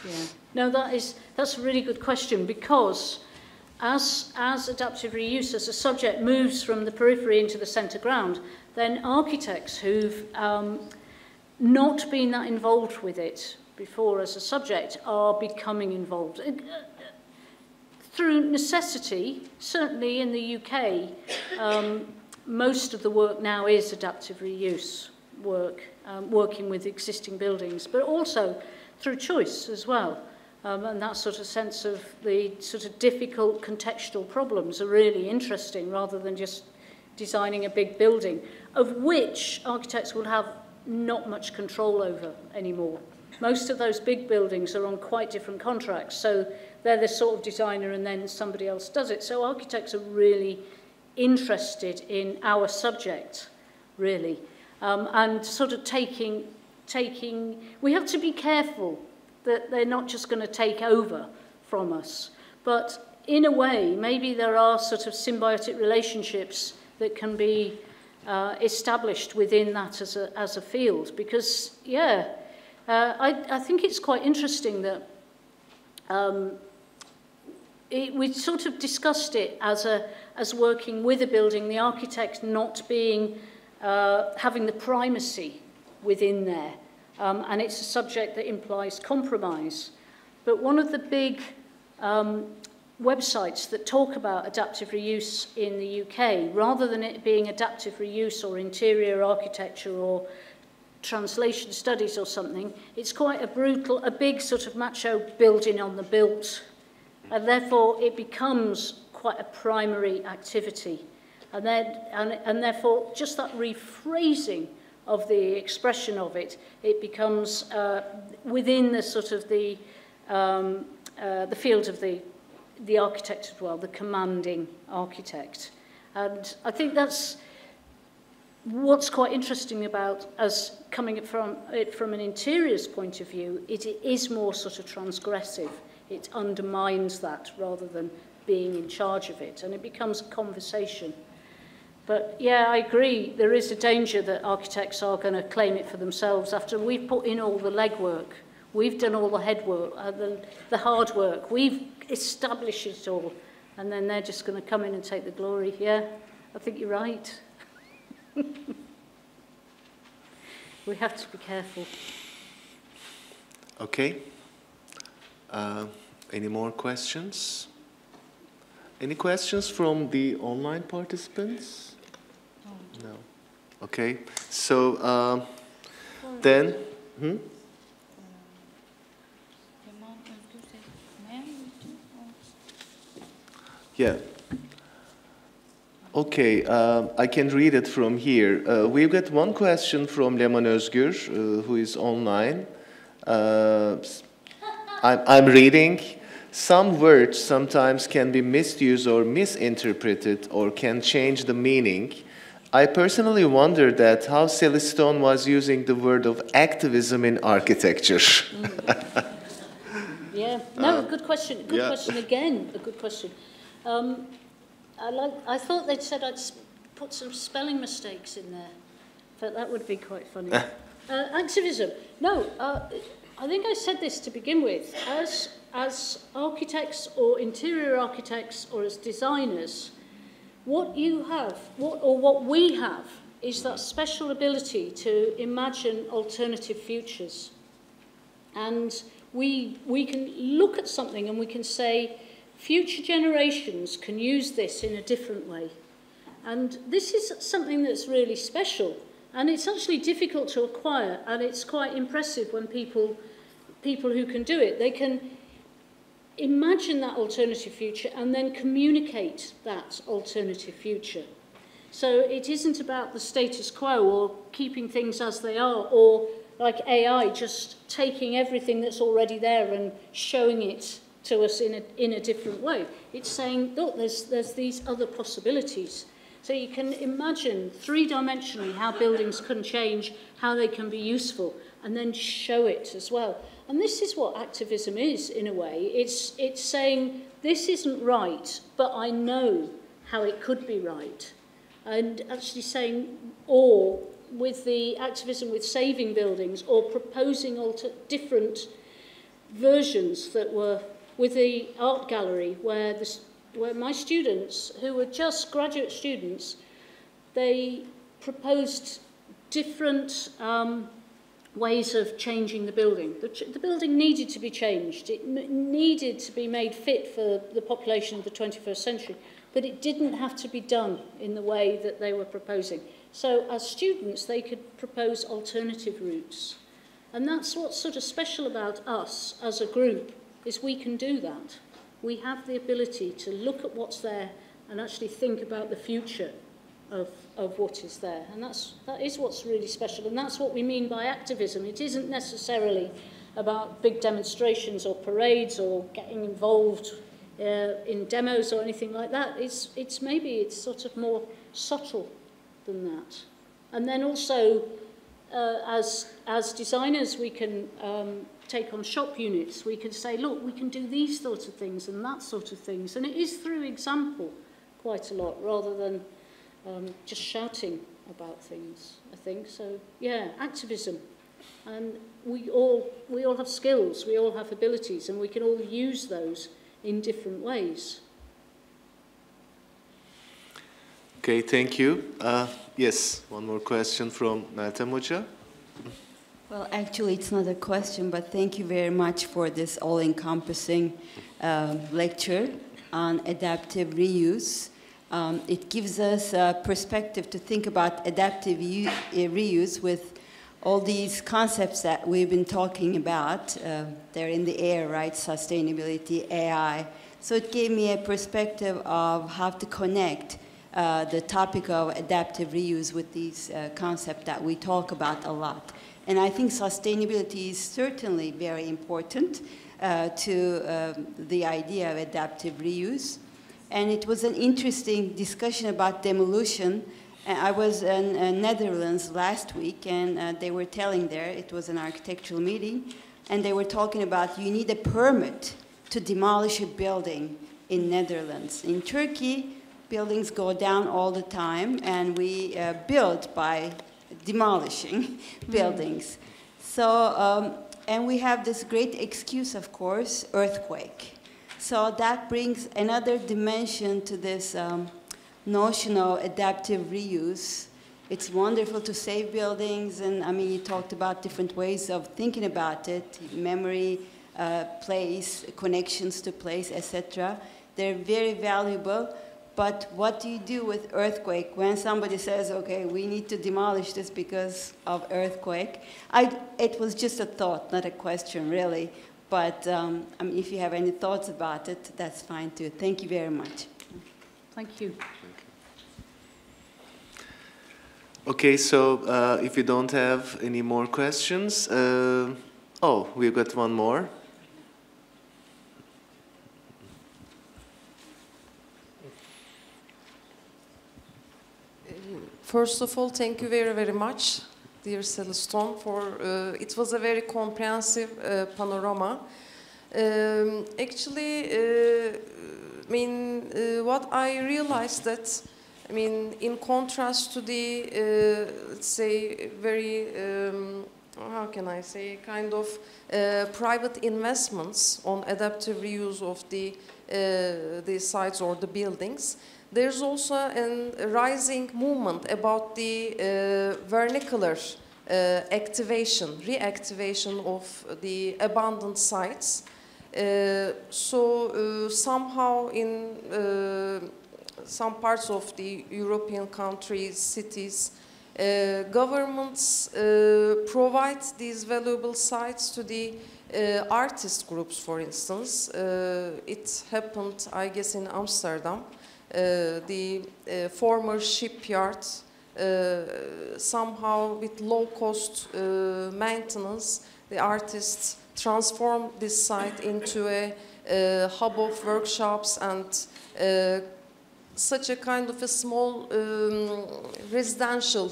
Yeah. No, that's a really good question, because as adaptive reuse as a subject moves from the periphery into the centre ground, then architects who've not been that involved with it before as a subject are becoming involved. Through necessity, certainly in the UK, most of the work now is adaptive reuse work, working with existing buildings, but also through choice as well. And that sort of sense of the sort of difficult contextual problems are really interesting, rather than just designing a big building, of which architects will have not much control over anymore. Most of those big buildings are on quite different contracts, so they're the sort of designer and then somebody else does it. So architects are really interested in our subject, really, and sort of taking, we have to be careful that they're not just going to take over from us, but in a way, maybe there are sort of symbiotic relationships that can be established within that as a field, because I think it's quite interesting that we sort of discussed it as working with a building, the architect not being having the primacy within there, and it's a subject that implies compromise. But one of the big websites that talk about adaptive reuse in the UK, rather than it being adaptive reuse or interior architecture or translation studies or something, it's quite a big sort of macho building on the built, and therefore it becomes quite a primary activity. And therefore just that rephrasing of the expression of it, it becomes within the sort of the field of the architect as well, the commanding architect. And I think that's what's quite interesting about us coming from an interiors point of view. It is more sort of transgressive. It undermines that rather than being in charge of it, and it becomes a conversation. But yeah, I agree, there is a danger that architects are going to claim it for themselves after we've put in all the legwork. We've done all the head work, the hard work. We've established it all. And then they're just going to come in and take the glory. Yeah, I think you're right. We have to be careful. Okay. Any more questions? Any questions from the online participants? No. Okay. So then... Yeah. Okay, I can read it from here. We've got one question from Leman Özgür, who is online. I'm reading. Some words sometimes can be misused or misinterpreted or can change the meaning. I personally wonder that how Celestone was using the word of activism in architecture. Yeah, no, good question. Good question again, a good question. I thought they'd said I'd put some spelling mistakes in there, but that would be quite funny. Activism. No, I think I said this to begin with. As architects or interior architects or as designers, what you have, what we have, is that special ability to imagine alternative futures. And we can look at something and we can say, future generations can use this in a different way. And this is something that's really special. And it's actually difficult to acquire. And it's quite impressive when people people who can do it, they can imagine that alternative future and then communicate that alternative future. So it isn't about the status quo or keeping things as they are, or like AI, just taking everything that's already there and showing it to us in a different way. It's saying, look, there's these other possibilities. So you can imagine three-dimensionally how buildings can change, how they can be useful, and then show it as well. And this is what activism is, in a way. It's saying, this isn't right, but I know how it could be right. And actually saying, or with the activism with saving buildings, or proposing different versions that were with the art gallery, where my students, who were just graduate students, they proposed different ways of changing the building. The building needed to be changed. It needed to be made fit for the population of the 21st century, but it didn't have to be done in the way that they were proposing. So as students, they could propose alternative routes. And that's what's sort of special about us as a group, is we can do that. We have the ability to look at what's there and actually think about the future of what is there. And that is what's really special. And that's what we mean by activism. It isn't necessarily about big demonstrations or parades or getting involved in demos or anything like that. It's sort of more subtle than that. And then also, as designers, we can take on shop units. We can say, look, we can do these sorts of things and that sort of things. And it is through example quite a lot, rather than just shouting about things, I think. So, yeah, activism. And we all have skills, we all have abilities, and we can all use those in different ways. Okay, thank you. Yes, one more question from Meltem Hoca. Well, actually, it's not a question, but thank you very much for this all-encompassing lecture on adaptive reuse. It gives us a perspective to think about adaptive reuse with all these concepts that we've been talking about. They're in the air, right? Sustainability, AI. So it gave me a perspective of how to connect the topic of adaptive reuse with these concepts that we talk about a lot. And I think sustainability is certainly very important to the idea of adaptive reuse. And it was an interesting discussion about demolition. I was in Netherlands last week, and they were telling there, it was an architectural meeting, and they were talking about you need a permit to demolish a building in Netherlands. In Turkey, buildings go down all the time, and we build by demolishing buildings. So, and we have this great excuse, of course, earthquake. So that brings another dimension to this notion of adaptive reuse. It's wonderful to save buildings, and I mean, you talked about different ways of thinking about it, memory, place, connections to place, etc. They're very valuable. But what do you do with earthquake when somebody says, okay, we need to demolish this because of earthquake? It was just a thought, not a question, really. But I mean, if you have any thoughts about it, that's fine, too. Thank you very much. Thank you. Okay, so if you don't have any more questions, oh, we've got one more. First of all, thank you very, very much, dear Celestone, for it was a very comprehensive panorama. Actually, I mean, what I realized that, I mean, in contrast to the, let's say, very, how can I say, kind of private investments on adaptive reuse of the sites or the buildings, there's also a rising movement about the vernacular activation, reactivation of the abandoned sites. So somehow in some parts of the European countries, cities, governments provide these valuable sites to the artist groups, for instance. It happened, I guess, in Amsterdam. The former shipyard, somehow with low-cost maintenance, the artists transformed this site into a hub of workshops and such a kind of a small residential,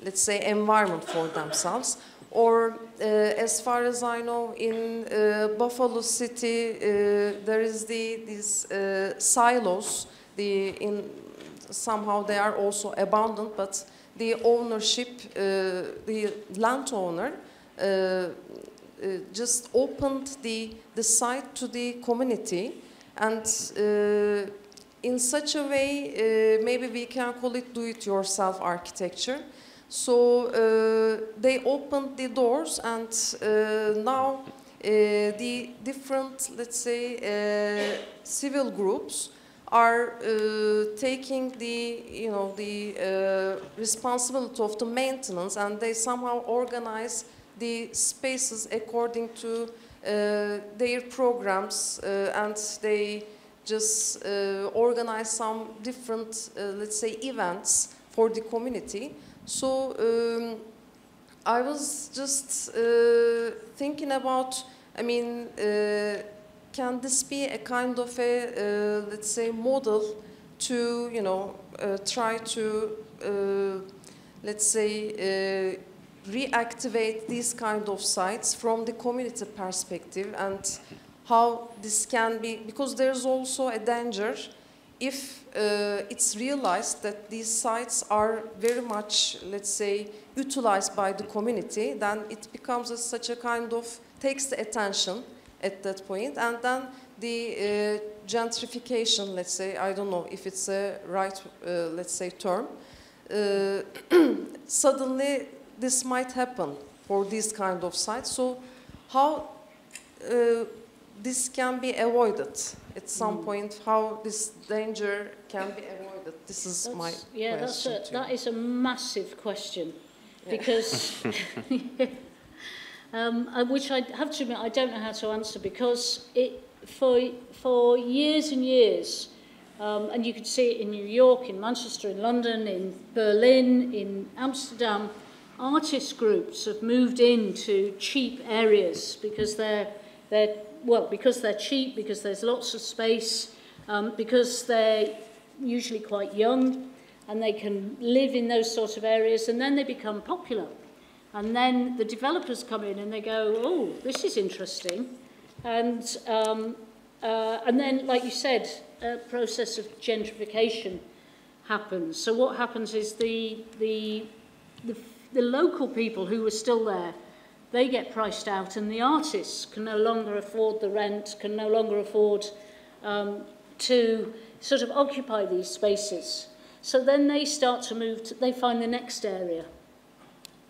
let's say, environment for themselves. Or as far as I know, in Buffalo City, there is these silos. Somehow they are also abandoned, but the ownership, the landowner, just opened the site to the community, and in such a way, maybe we can call it do-it-yourself architecture. So they opened the doors, and now the different, let's say, civil groups are taking the responsibility of the maintenance, and they somehow organize the spaces according to their programs, and they just organize some different, let's say, events for the community. So I was just thinking about, I mean, can this be a kind of a, let's say, model to, try to, let's say, reactivate these kind of sites from the community perspective, and how this can be, because there's also a danger if it's realized that these sites are very much, let's say, utilized by the community, then it becomes such a kind of, takes the attention at that point, and then the gentrification, let's say, I don't know if it's a right, let's say, term, suddenly this might happen for these kind of sites. So how this can be avoided at some point, how this danger can be avoided? This is my question. That is a massive question, because which I have to admit I don't know how to answer, because for years and years, and you could see it in New York, in Manchester, in London, in Berlin, in Amsterdam, artist groups have moved into cheap areas because they're cheap, because there's lots of space, because they're usually quite young, and they can live in those sorts of areas, and then they become popular. And then the developers come in and they go, oh, this is interesting. And then, like you said, a process of gentrification happens. So what happens is the local people who are still there, they get priced out, and the artists can no longer afford the rent, can no longer afford to sort of occupy these spaces. So then they start to move, they find the next area.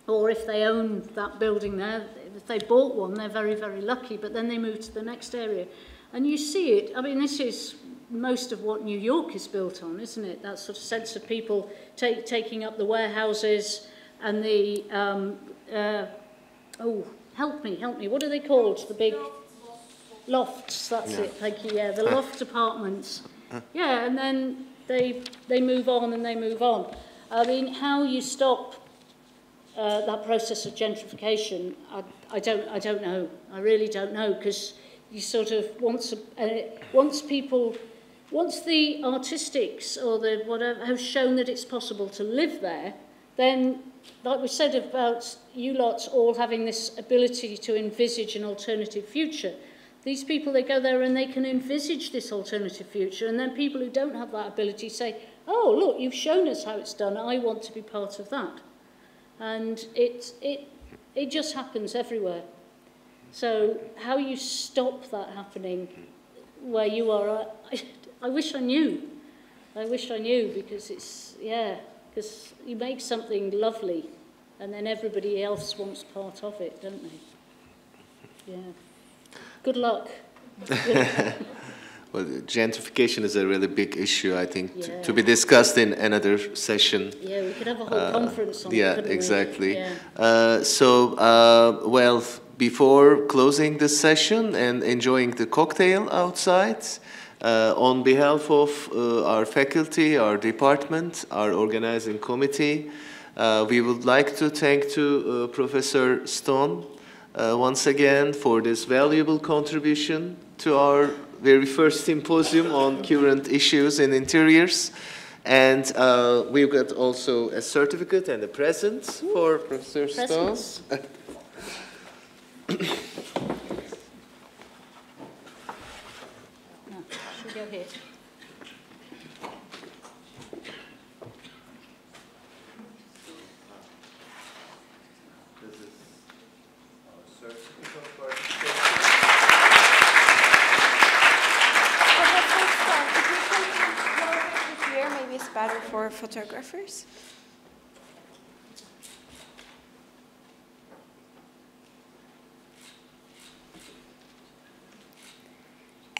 Or if they own that building there, if they bought one, they're very, very lucky, but then they move to the next area. And you see it, I mean, this is most of what New York is built on, isn't it? That sort of sense of people taking up the warehouses and the, oh, help me, what are they called? The big lofts, that's it, thank you, yeah, the loft apartments. Yeah, and then they move on and they move on. I mean, how you stop that process of gentrification, I don't know. I really don't know, because you sort of, once the artistics or the whatever have shown that it's possible to live there, then, like we said about you lots all having this ability to envisage an alternative future, these people, they go there and they can envisage this alternative future, and then people who don't have that ability say, oh, look, you've shown us how it's done, I want to be part of that. And it just happens everywhere. So how you stop that happening where you are, I wish I knew. I wish I knew, because it's, yeah, because you make something lovely and then everybody else wants part of it, don't they? Yeah. Good luck. well, gentrification is a really big issue, I think, to be discussed in another session. Yeah, we could have a whole conference on it, Yeah, couldn't we? exactly. Yeah. Well, before closing this session and enjoying the cocktail outside, on behalf of our faculty, our department, our organizing committee, we would like to thank Professor Stone once again for this valuable contribution to our very first symposium on current issues in interiors. And we've got also a certificate and a present for Professor Stone. Should we go here? Maybe it's better for photographers.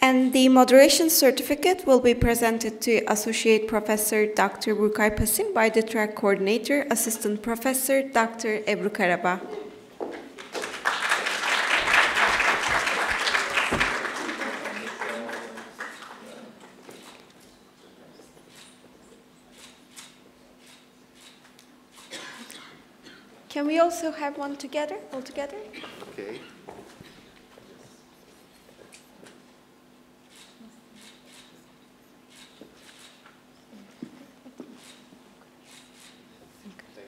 And the moderation certificate will be presented to Associate Professor Dr. Burkay Pasin by the track coordinator, Assistant Professor Dr. Ebru Karaba. Can we also have one together, all together? Okay.